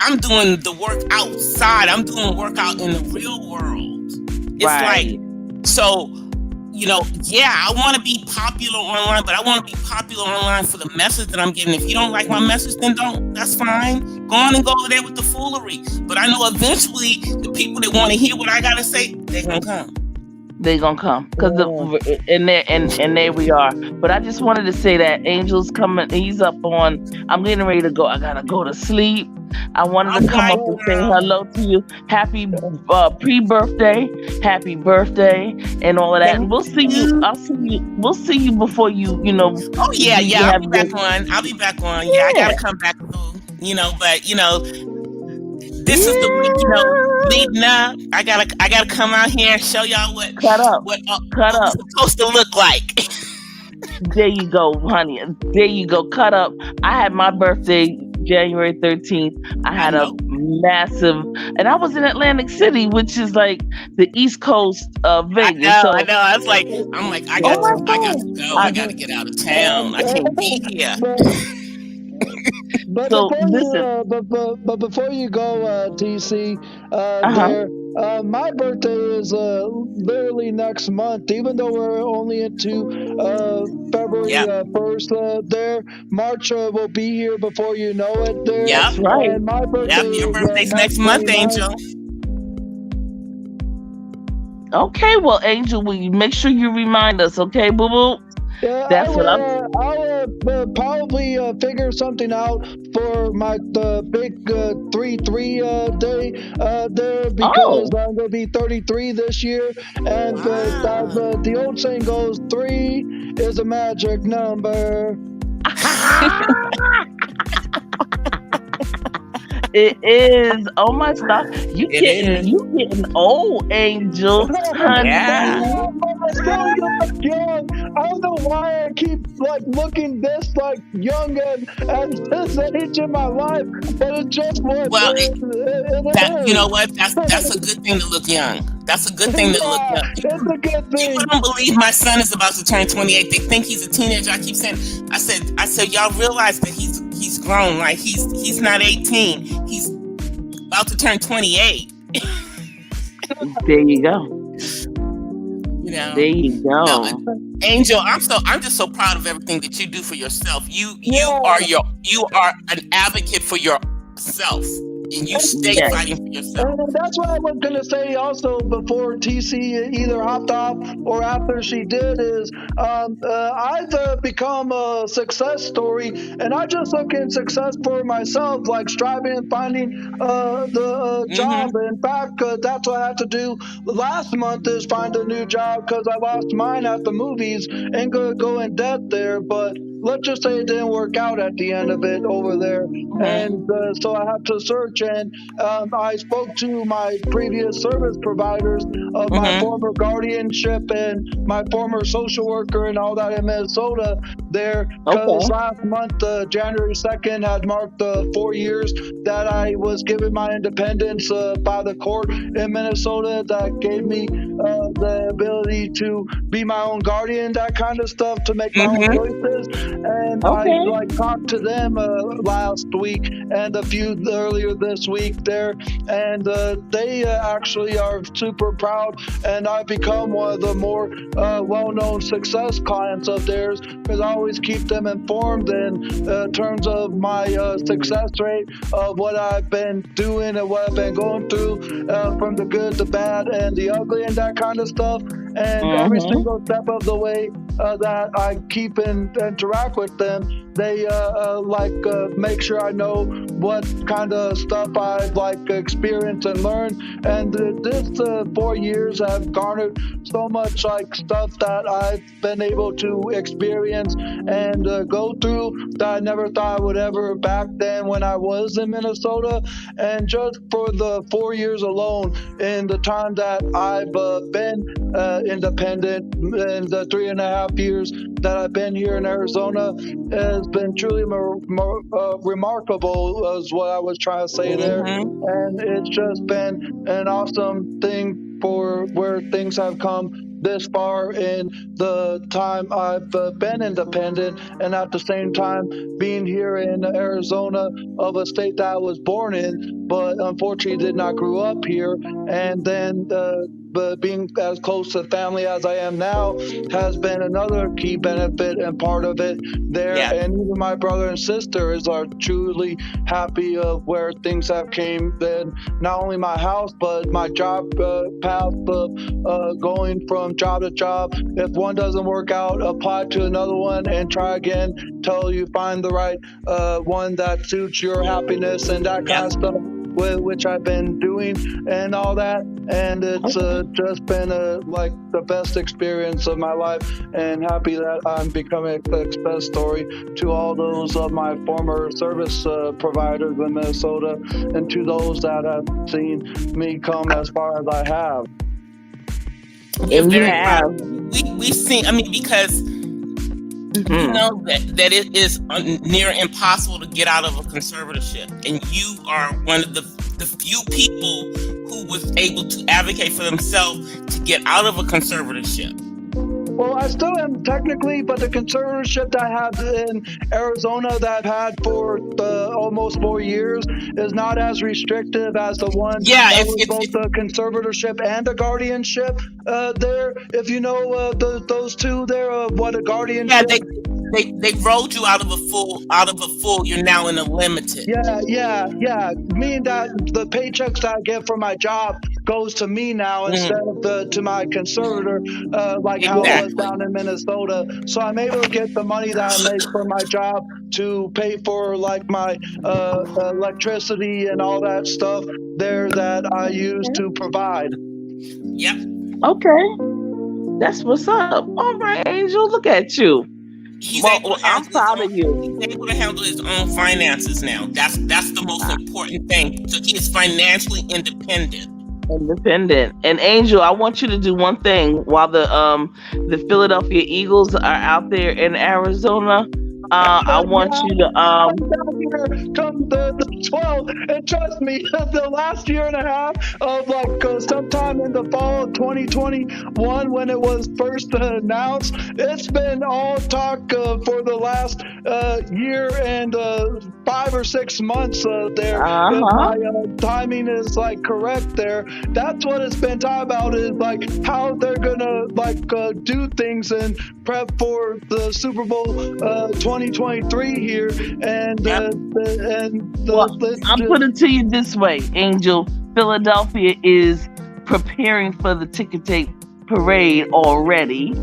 I'm doing the work outside. I'm doing work out in the real world. It's like, right? so, yeah, I want to be popular online, but I want to be popular online for the message that I'm giving. If you don't like my message, then don't. That's fine. Go on and go over there with the foolery. But I know eventually the people that want to hear what I got to say, they're going to come. They gonna come because Yeah. and there we are. But I just wanted to say that Angel's coming. He's up on. I'm getting ready to go. I gotta go to sleep. I wanted All to come right, up and Well, say girl. hello to you. Happy pre-birthday, happy birthday, and all of that. And Thank we'll see you. you. I'll see you. We'll see you before Oh yeah, you yeah. I'll have be your back on. I'll be back on. Yeah, I gotta yeah come back too. But this is the week. yeah. Leading up. I gotta come out here and show y'all what Cut up, what uh, cut what we up. supposed to look like. There you go, honey. There you go. Cut up. I had my birthday January 13th. I I had a know. massive, and I was in Atlantic City, which is like the East Coast of I Vegas. know. I So, know. I was like, I'm like, I oh got to, my I got to God. go. I I, got to get out of town. I can't be here. but But so before you, listen. but before you go, TC, Uh huh. there, my birthday is literally next month. Even though we're only into February Yep. 1st, there, March will be here before you know it. There, Yep. That's right. and my Yep. birthday Your is birthday's March next month, 29th. Angel. Okay. Well, Angel, will you make sure you remind us? Okay, boo boo. Yeah, That's what I'm. I'll probably figure something out for my big 3-3 day there because Oh, I'm gonna be 33 this year, and as Wow. the old saying goes, three is a magic number. it is. Oh my stuff. It is. You getting old, Angel, Yeah. honey. But I still look young. I don't know why I keep like looking this like young at this age in my life, but it's just what Well, that you know it what? That's is. a good thing to look young. That's a good thing to look Yeah, young. it's a good People thing. don't believe my son is about to turn 28. They think he's a teenager. I keep saying, I said, y'all realize that he's grown. Like he's not 18. He's about to turn 28. There you go. You know. There you No, go. Angel, I'm just so proud of everything that you do for yourself. Yeah. You are an advocate for yourself, and you stay Yes. fighting for yourself. And that's what I was gonna say also before TC either hopped off or after she did is I've become a success story, and I just look in success for myself, like striving and finding the Hmm. job. In fact, that's what I had to do last month is find a new job because I lost mine at the movies and go in debt there, but. Let's just say it didn't work out at the end of it over there, Hmm. and so I had to search. And I spoke to my previous service providers of my Hmm. former guardianship and my former social worker and all that in Minnesota there because Okay. last month, January 2nd, had marked the 4 years that I was given my independence by the court in Minnesota that gave me the ability to be my own guardian, that kind of stuff, to make my own Hmm. choices. And I Okay. like talked to them last week and a few earlier this week there, and they actually are super proud. And I've become one of the more well-known success clients of theirs because I always keep them informed in terms of my success rate of what I've been doing and what I've been going through from the good, the bad, and the ugly, and that kind of stuff. And every Mm-hmm. single step of the way that I keep and interact with them, they make sure I know what kind of stuff I've like experienced and learned. And this 4 years have garnered so much like stuff that I've been able to experience and go through that I never thought I would ever back then when I was in Minnesota. And just for the 4 years alone, in the time that I've been independent, in the 3.5 years that I've been here in Arizona, has been truly remarkable, is what I was trying to say there. Hmm. And it's just been an awesome thing for where things have come this far in the time I've been independent, and at the same time being here in Arizona, of a state that I was born in, but unfortunately did not grow up here. And then but being as close to family as I am now has been another key benefit and part of it there. Yeah. And even my brother and sisters are truly happy of where things have came. Then not only my house, but my job path of going from job to job. If one doesn't work out, apply to another one and try again till you find the right one that suits your happiness and that kind Yep. of stuff. Which I've been doing and all that, and it's Okay. just been like the best experience of my life, and happy that I'm becoming a success story to all those of my former service providers in Minnesota, and to those that have seen me come as far as I have. We're And you very proud. have. We've seen. I mean, because you Hmm. know that it is near impossible to get out of a conservatorship, and you are one of the few people who was able to advocate for themselves to get out of a conservatorship. Well, I still am technically, but the conservatorship that I have in Arizona that I've had for almost 4 years is not as restrictive as the one Yeah, that was both the conservatorship and the guardianship there. If you know those two there, what a yeah, guardianship. they rolled you out of a full. You're now in a limited. Yeah, yeah, yeah. Meaning that the paychecks that I get from my job goes to me now instead of to my conservator, like how it was Exactly. down in Minnesota. So I'm able to get the money that I make from my job to pay for like my electricity and all that stuff there that I use to provide. Yep. Okay, that's what's up. All right, Angel, look at you. He's Well, able to I'm handle his proud of own. you. He's able to handle his own finances now. That's the most important thing. So he is financially independent. Independent. And Angel, I want you to do one thing while the Philadelphia Eagles are out there in Arizona. I want Yeah, you to I'm down here come the 12th, and trust me, the last year and a half of like sometime in the fall of 2021 when it was first announced, it's been all talk for the last year and 5 or 6 months there. If uh-huh. my timing is like correct there, that's what it's been talked about is like how they're gonna like do things and prep for the Super Bowl 2023 here, and Yep. Well, I'm put it to you this way, Angel. Philadelphia is preparing for the ticker tape parade already.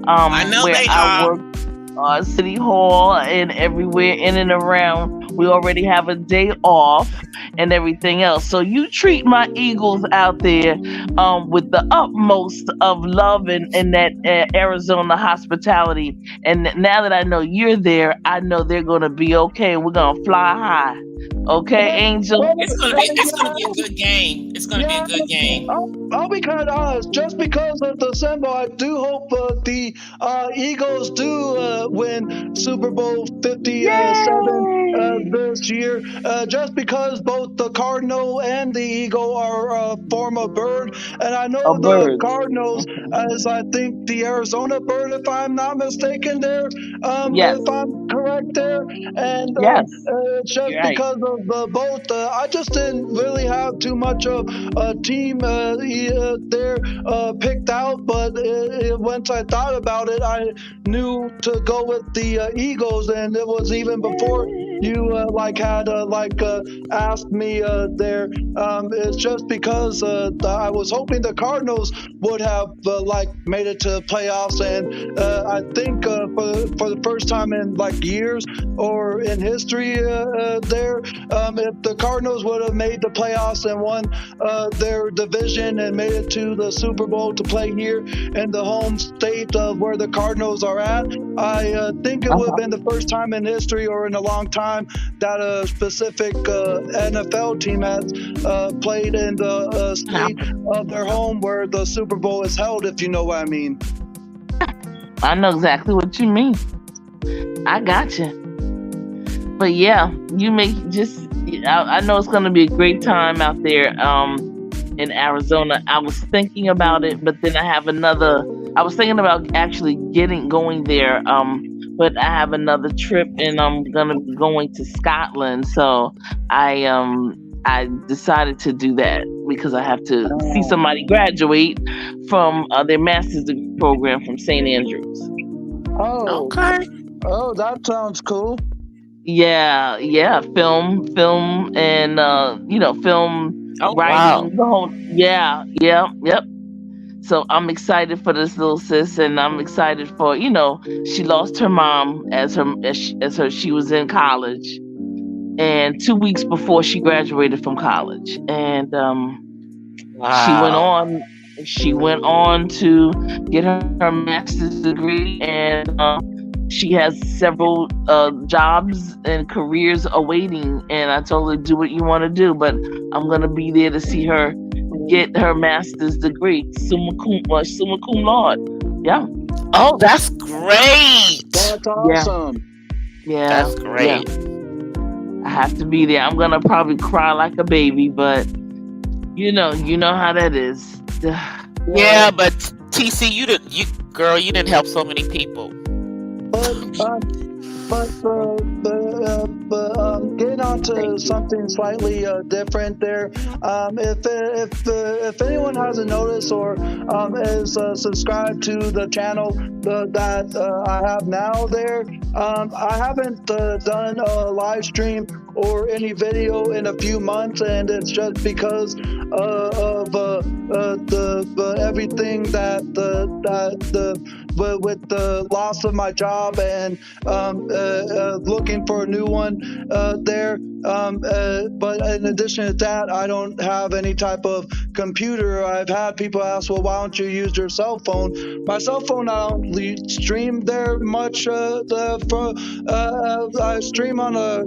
I know Where they I are. work, City Hall and everywhere in and around, we already have a day off and everything else. So you treat my Eagles out there with the utmost of love and that Arizona hospitality. And now that I know you're there, I know they're going to be okay. We're going to fly high. Okay, Angel? It's gonna be a good game. It's gonna be a Yeah, good game. I'll be kind of honest. Just because of the symbol, I do hope the Eagles do win Super Bowl 57 Yay! this year. Just because both the Cardinal and the Eagle are a form of bird, and I A know the bird. Cardinals as I think the Arizona bird, if I'm not mistaken. There, Yes. if I'm correct there, and Yes. it's just You're right. because of the both. I just didn't really have too much of a team there picked out, but once I thought about it, I knew to go with the Eagles, and it was even before you like had asked me there. It's just because I was hoping the Cardinals would have like made it to playoffs, and I think for the first time in like years or in history there, if the Cardinals would have made the playoffs and won their division and made it to the Super Bowl to play here in the home state of where the Cardinals are at, I think it would have been the first time in history or in a long time that a specific NFL team has played in the state of their home where the Super Bowl is held, if you know what I mean. I know exactly what you mean. I got you. But yeah, you make just. I know it's going to be a great time out there in Arizona. I was thinking about it, but then I have another. I was thinking about actually going there. But I have another trip, and I'm gonna be going to Scotland. So I decided to do that because I have to see somebody graduate from their master's degree program from St. Andrews. Oh, Okay. oh, that sounds cool. Yeah, film, and film Oh, wow. writing. The whole yep. So I'm excited for this little sis, and I'm excited for she lost her mom she was in college, and 2 weeks before she graduated from college, and she went Wow. on. She went on to get her master's degree, and she has several jobs and careers awaiting. And I told her, do what you want to do, but I'm gonna be there to see her get her master's degree, summa cum laude. Yeah. Oh, that's great. That's awesome. Yeah. That's great. Yeah. I have to be there. I'm gonna probably cry like a baby, but you know how that is. Yeah, but TC, you didn't help so many people. But getting on to something slightly different there. If anyone hasn't noticed or is subscribed to the channel that I have now there, I haven't done a live stream or any video in a few months, and it's just because of everything but with the loss of my job and looking for a new one there. But in addition to that, I don't have any type of computer. I've had people ask, well, why don't you use your cell phone? My cell phone, I don't stream there much. I stream on a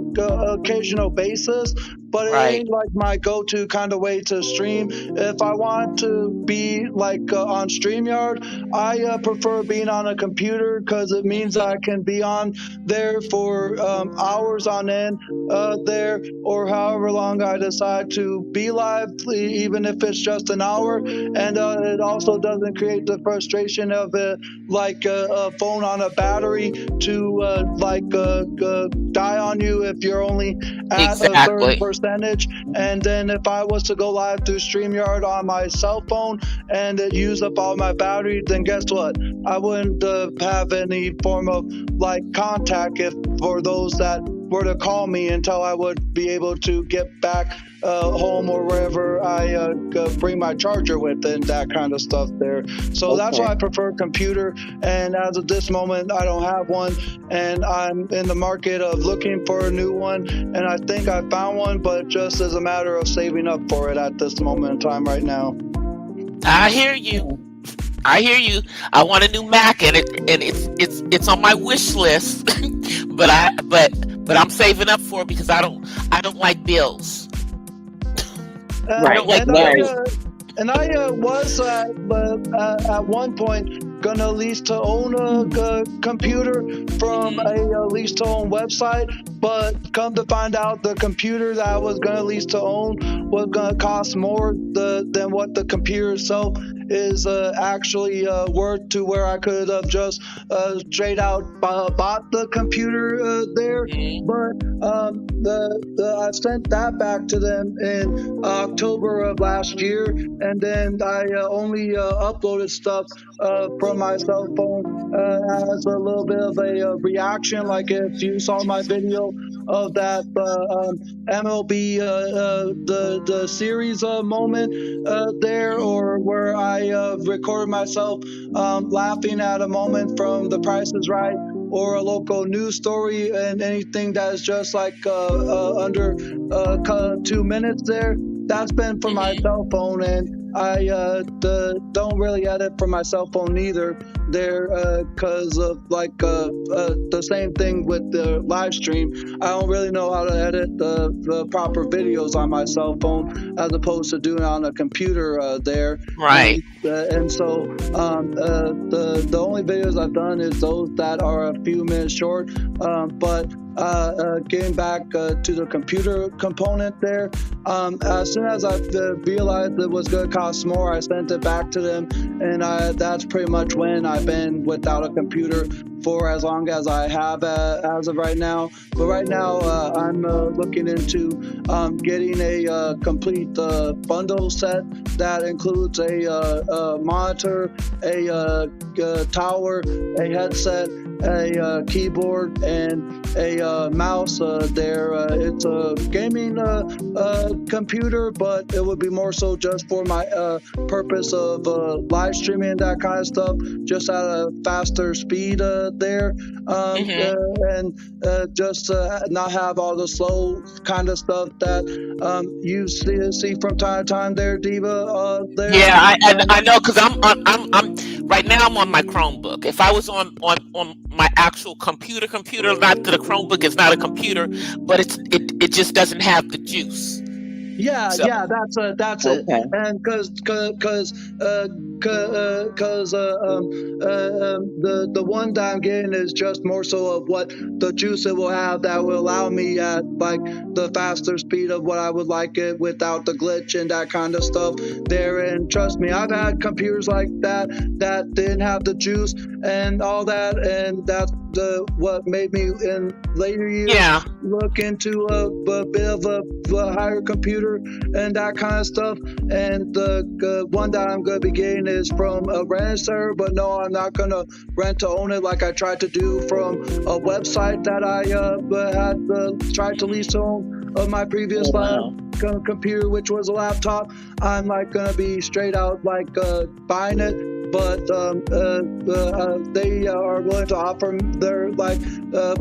occasional basis, but it Right. ain't like my go-to kind of way to stream. If I want to be like on StreamYard, I prefer being on a computer because it means I can be on there for hours on end there, or however long I decide to be live, even if it's just an hour. And it also doesn't create the frustration of it like a phone on a battery to die on you if you're only at a certain Exactly. percentage. And then if I was to go live through StreamYard on my cell phone and it used up all my battery, then guess what? I wouldn't have any form of like contact if for those that were to call me until I would be able to get back home or wherever I bring my charger with and that kind of stuff there. So that's why I prefer computer. And as of this moment, I don't have one, and I'm in the market of looking for a new one. And I think I found one, but just as a matter of saving up for it at this moment in time right now. I hear you. I want a new Mac, and it's on my wish list. but I'm saving up for it because I don't like bills. I don't like bills. And I was at one point gonna lease to own a computer from a lease to own website, but come to find out the computer that I was gonna lease to own was gonna cost more than what the computer itself is actually worth, to where I could have just straight out bought the computer there. But I sent that back to them in October of last year, and then I only uploaded stuff from my cell phone as a little bit of a reaction. Like if you saw my video of that MLB the series moment there, or where I recorded myself laughing at a moment from The Price is Right, or a local news story, and anything that is just like under 2 minutes there. That's been for my cell phone, and I don't really edit from my cell phone either there, because of like the same thing with the live stream. I don't really know how to edit the proper videos on my cell phone as opposed to doing it on a computer there. Right. And so the only videos I've done is those that are a few minutes short. But getting back to the computer component there, as soon as I realized it was going to cost more, I sent it back to them, and that's pretty much when I've been without a computer for as long as I have as of right now. But right now, I'm looking into getting a complete bundle set that includes a monitor, a tower, a headset, a keyboard, and a mouse there. It's a gaming computer, but it would be more so just for my purpose of live streaming and that kind of stuff, just at a faster speed there. And just not have all the slow kind of stuff that you see from time to time there, Diva. There. Yeah, I know, because I'm right now I'm on my Chromebook. If I was on my actual computer, not that a Chromebook is not a computer, but it just doesn't have the juice. Yeah, So- yeah, that's it. And because the one that I'm getting is just more so of what the juice it will have that will allow me at like the faster speed of what I would like it without the glitch and that kind of stuff there. And trust me, I've had computers like that didn't have the juice and all that, and that's what made me in later years look into a bit of a higher computer and that kind of stuff. And the one that I'm going to be getting is from a rented server, but no, I'm not going to rent to own it like I tried to do from a website that I had tried to lease to own of my previous computer, which was a laptop, I'm like gonna be straight out like buying it. But they are willing to offer their like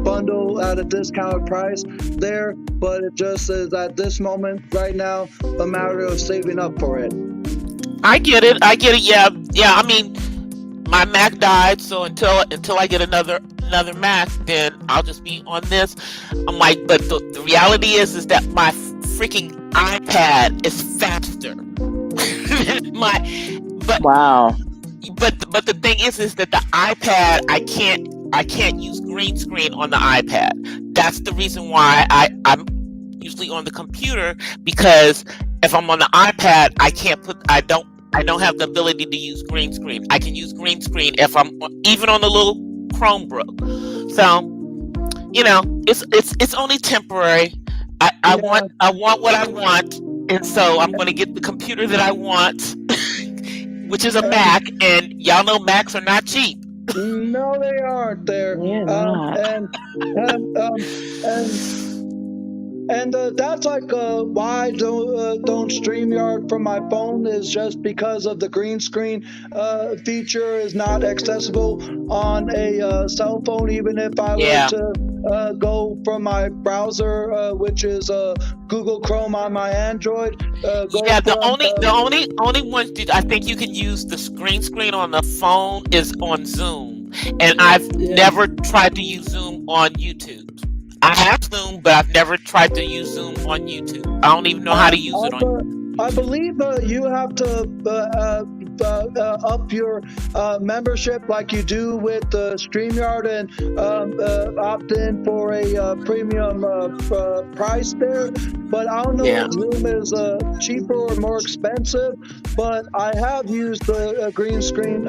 bundle at a discounted price there. But it just is at this moment right now a matter of saving up for it. I get it. I get it. Yeah, yeah. I mean, my Mac died, so until I get another Mac, then I'll just be on this. I'm like, but the reality is that my freaking iPad is faster. my but Wow. but the thing is that the iPad I can't use green screen on the iPad. That's the reason why I'm usually on the computer, because if I'm on the iPad, I don't have the ability to use green screen. I can use green screen if I'm even on the little Chromebook. So, it's only temporary. I Yeah. want what I want, and so I'm going to get the computer that I want, which is a And Mac, and y'all know Macs are not cheap. no, they aren't there. Yeah, not. And that's like why I don't StreamYard from my phone, is just because of the green screen feature is not accessible on a cell phone. Even if I were Yeah, to go from my browser, which is Google Chrome on my Android, go yeah. from The only one I think you can use the green screen on the phone is on Zoom, and I've yeah. never tried to use Zoom on YouTube. I have Zoom, but I've never tried to use Zoom on YouTube. I don't even know how to use it on. I believe you have to up your membership like you do with StreamYard, and opt in for a premium price there. But I don't know Yeah, if Zoom is cheaper or more expensive. But I have used the green screen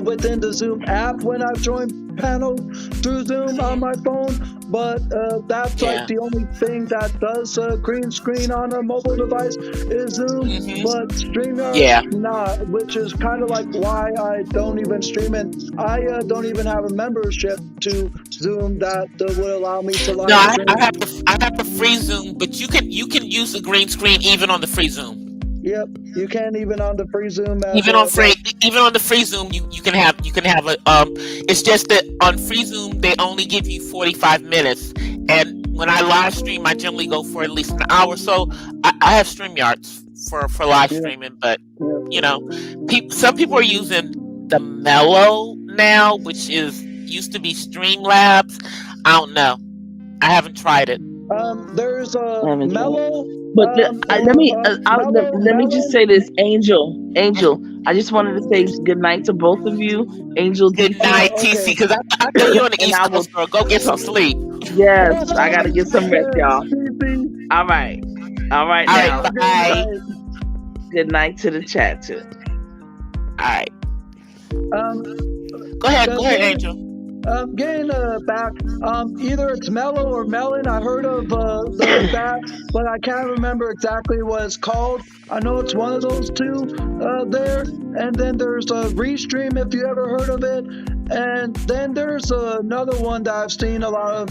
within the Zoom app when I've joined panels through Zoom on my phone. But that's like yeah. the only thing that does green screen on a mobile device is Zoom. But StreamYard, Yeah. not, which is kind of like why I don't even stream it. I don't even have a membership to Zoom that would allow me to No, live stream. I have the free Zoom, but you can use the green screen even on the free Zoom. Yep, you can't even on the free Zoom as Even a on like. the free Zoom, you can have a it's just that on free Zoom they only give you 45 minutes, and when I live stream I generally go for at least an hour. So I have StreamYards for live Yeah, streaming, but yeah. some people are using the Mellow now, which is used to be Streamlabs. I don't know. I haven't tried it. There's I haven't tried. Mellow, But let me just Melon. say this, Angel. I just wanted to say good night to both of you, Angel Good DC, night, Oh, TC, okay. because I know you're on the and East I will Coast, girl. Go get some talk. sleep. Yes, I gotta get some rest, y'all. TC, All right, all right All now. right, have a good bye. night. Good night to the chat too. All right, Um, go ahead, getting Angel. getting back. Either it's Mellow or Melon. I heard of that, but I can't remember exactly what it's called. I know it's one of those two there. And then there's Restream, if you ever heard of it. And then there's another one that I've seen a lot of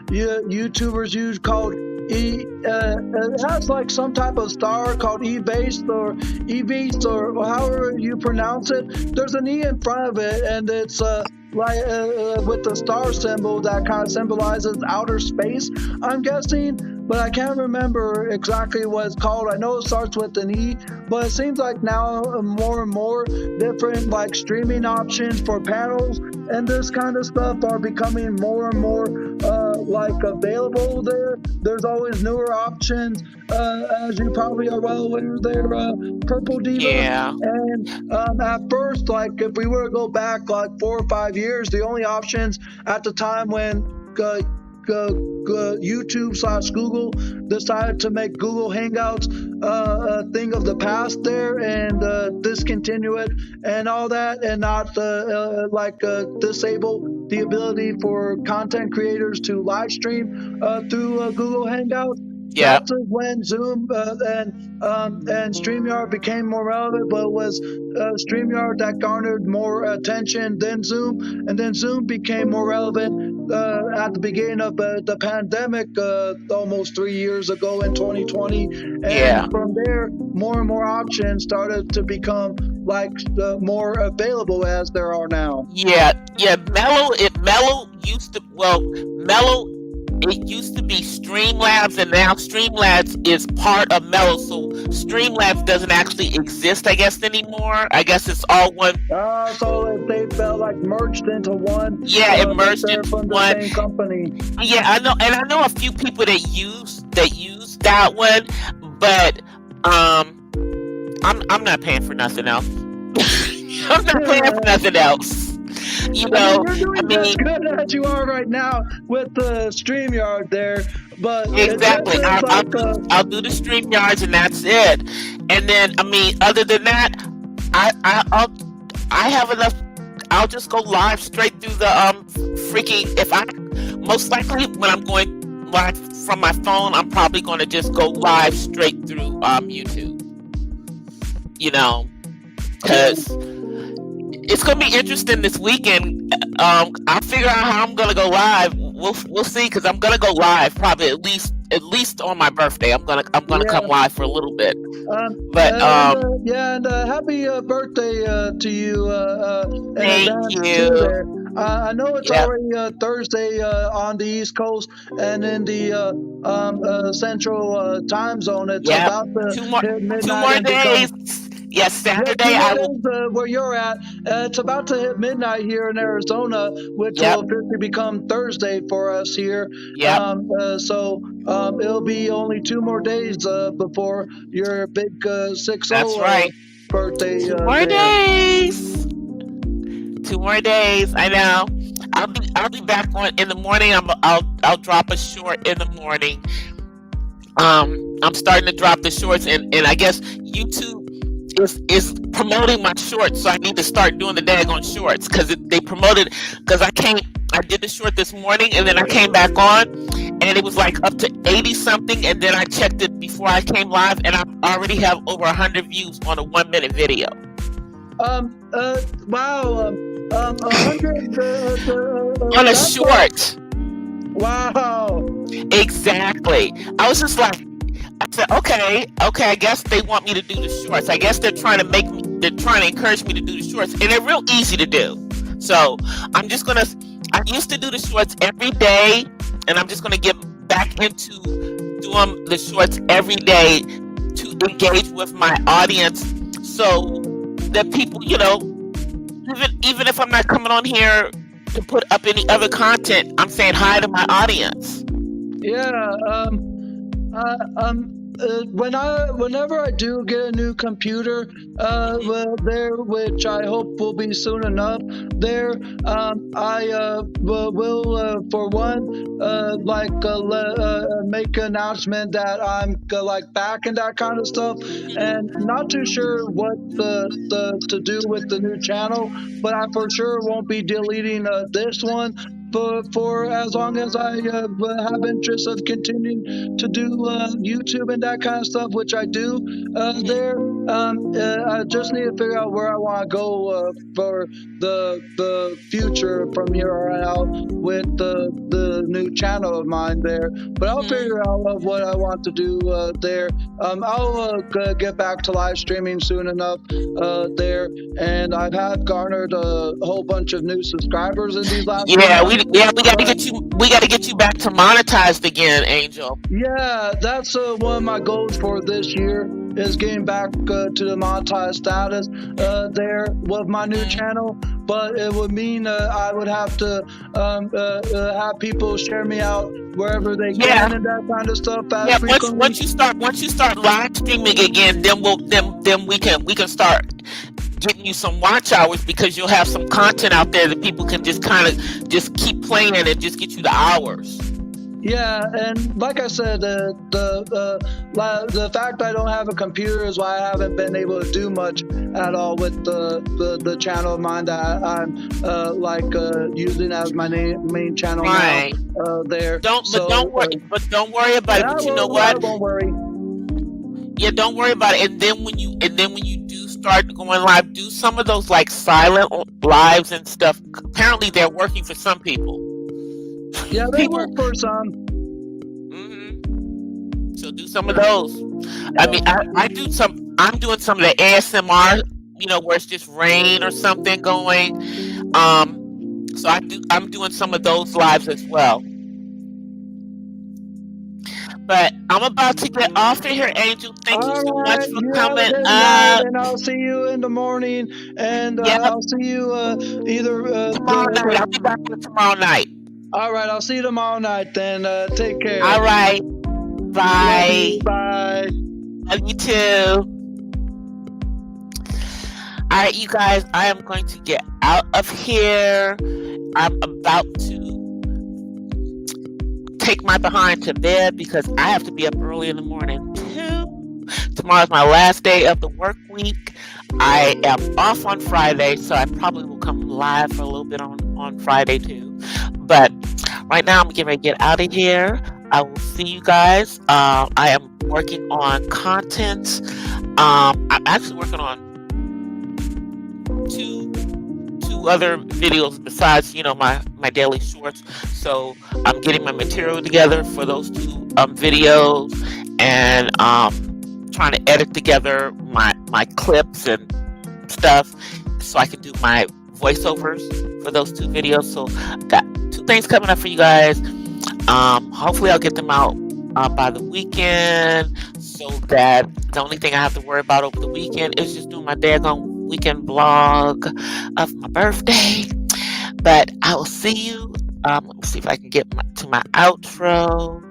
YouTubers use called it has like some type of star called E-Based or E-Beast or however you pronounce it. There's an E in front of it, and it's like with the star symbol that kind of symbolizes outer space, I'm guessing. But I can't remember exactly what it's called. I know it starts with an E, but it seems like now more and more different like streaming options for panels and this kind of stuff are becoming more and more like available there. There's always newer options, as you probably are well aware there, Purple Diva. Yeah, And at first, like if we were to go back like 4 or 5 years, the only options at the time when YouTube/Google decided to make Google Hangouts a thing of the past there and discontinue it and all that, and not disable the ability for content creators to live stream through Google Hangouts. Yeah. that's when Zoom and StreamYard became more relevant, but it was StreamYard that garnered more attention than Zoom, and then Zoom became more relevant at the beginning of the pandemic almost 3 years ago in 2020, Yeah. and from there, more and more options started to become like more available as there are now. Yeah. Mellow used to Mellow. It used to be Streamlabs, and now Streamlabs is part of Mellow. So Streamlabs doesn't actually exist, I guess, anymore. I guess it's all one. So they felt like merged into one. Yeah, it But merged they're into from the one. same company. Yeah, I know, and I know a few people that use that one, but I'm not paying for nothing else. I'm not paying for nothing else. You know, You're doing as good as you are right now with the StreamYard there, but exactly. I'll do the StreamYards, and that's it. And then, I mean, other than that, I have enough. I'll just go live straight through the most likely when I'm going live from my phone, I'm probably going to just go live straight through YouTube. You know, because it's going to be interesting this weekend. I'll figure out how I'm going to go live. We'll see, because I'm going to go live probably at least on my birthday. I'm gonna come live for a little bit. And happy birthday to you. Thank you. There. I know it's already Thursday on the East Coast, and in the Central time zone, it's about to hit midnight. 2 more days. Yes, Saturday. Where you're at, it's about to hit midnight here in Arizona, which will officially become Thursday for us here. So it'll be only 2 more days before your big 6-0 birthday. 2 more days. 2 more days. I know. I'll be back on in the morning. I'll drop a short in the morning. I'm starting to drop the shorts, and I guess YouTube is promoting my shorts, so I need to start doing the daggone shorts, because they promoted, because I did the short this morning, and then I came back on, and it was like up to 80 something, and then I checked it before I came live, and I already have over 100 views on a 1-minute video. Wow. 100 on a short. Wow. Exactly. I was just like, I said, okay, I guess they want me to do the shorts. I guess they're trying to encourage me to do the shorts, and they're real easy to do. So I used to do the shorts every day, and I'm just gonna get back into doing the shorts every day to engage with my audience, so that people, even if I'm not coming on here to put up any other content, I'm saying hi to my audience. Yeah. Whenever I do get a new computer, which I hope will be soon enough, I will for one make an announcement that I'm back and that kind of stuff, and not too sure what to do with the new channel, but I for sure won't be deleting this one. But for as long as I have interest of continuing to do YouTube and that kind of stuff, which I do I just need to figure out where I want to go for the future from here on out with the new channel of mine there. But I'll figure out what I want to do there. I'll get back to live streaming soon enough there, and I have garnered a whole bunch of new subscribers in these last we got to get you back to monetized again, Angel. Yeah, that's one of my goals for this year, is getting back to the monetized status there with my new channel. But it would mean I would have to have people share me out wherever they can and that kind of stuff. Once you start live streaming again, then we can start getting you some watch hours, because you'll have some content out there that people can just kind of just keep playing and just get you the hours. Yeah, and like I said, the fact I don't have a computer is why I haven't been able to do much at all with the channel of mine that I'm using as my main channel now. Right. There, Don't worry about it. I But you know won't. I what? won't worry. Yeah, don't worry about it. And then when you do start going live, do some of those like silent lives and stuff. Apparently, they're working for some people. Yeah, they work for some. So do some of those. I mean, I do some. I'm doing some of the ASMR. Where it's just rain or something going. So I'm doing some of those lives as well. But I'm about to get off of here, Angel. Thank you All so much right, for you have a coming good night, up. and I'll see you in the morning. And Yep, I'll see you either tomorrow night. I'll be back on tomorrow night. All right, I'll see you tomorrow night. Then take care. All right. Love Bye. you. Bye. Love you too. All right, you guys. I am going to get out of here. I'm about to take my behind to bed because I have to be up early in the morning too. Tomorrow's my last day of the work week. I am off on Friday, so I probably will come live for a little bit on Friday too. But right now, I'm getting ready to get out of here. I will see you guys. I am working on content. I'm actually working on two other videos besides my daily shorts. So I'm getting my material together for those two videos, and trying to edit together my clips and stuff so I can do my voiceovers for those two videos. So got two things coming up for you guys. Hopefully I'll get them out by the weekend, so that the only thing I have to worry about over the weekend is just doing my daggone weekend vlog of my birthday. But I will see you. Let me see if I can get to my outro.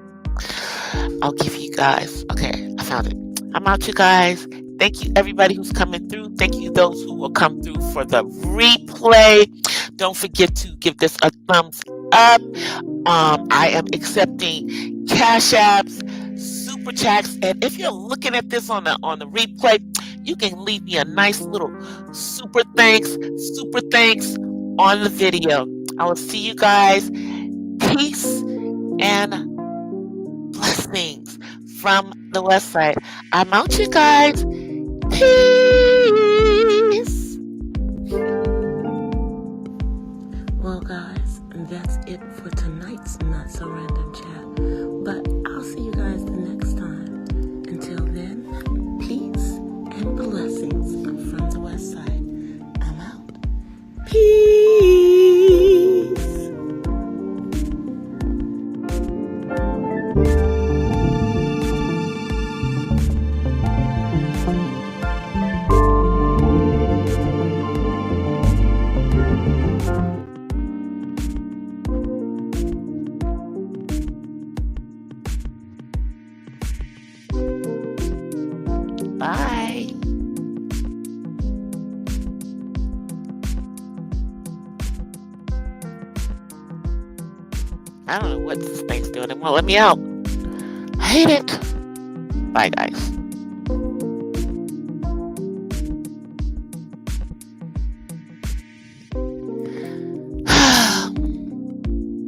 I'll give you guys. Okay, I found it. I'm out, you guys. Thank you, everybody who's coming through. Thank you, those who will come through for the replay. Don't forget to give this a thumbs up. I am accepting Cash Apps, Super Chats, and if you're looking at this on the replay, you can leave me a nice little super thanks on the video. I will see you guys. Peace and blessings from the West Side. I'm out, you guys. Peace. Well, guys, that's it for tonight's Not So Random Chat. But I'll see you guys the next time. Until then, peace and blessings from the West Side. I'm out. Peace. Bye. I don't know what this thing's doing. It won't let me out. I hate it. Bye, guys.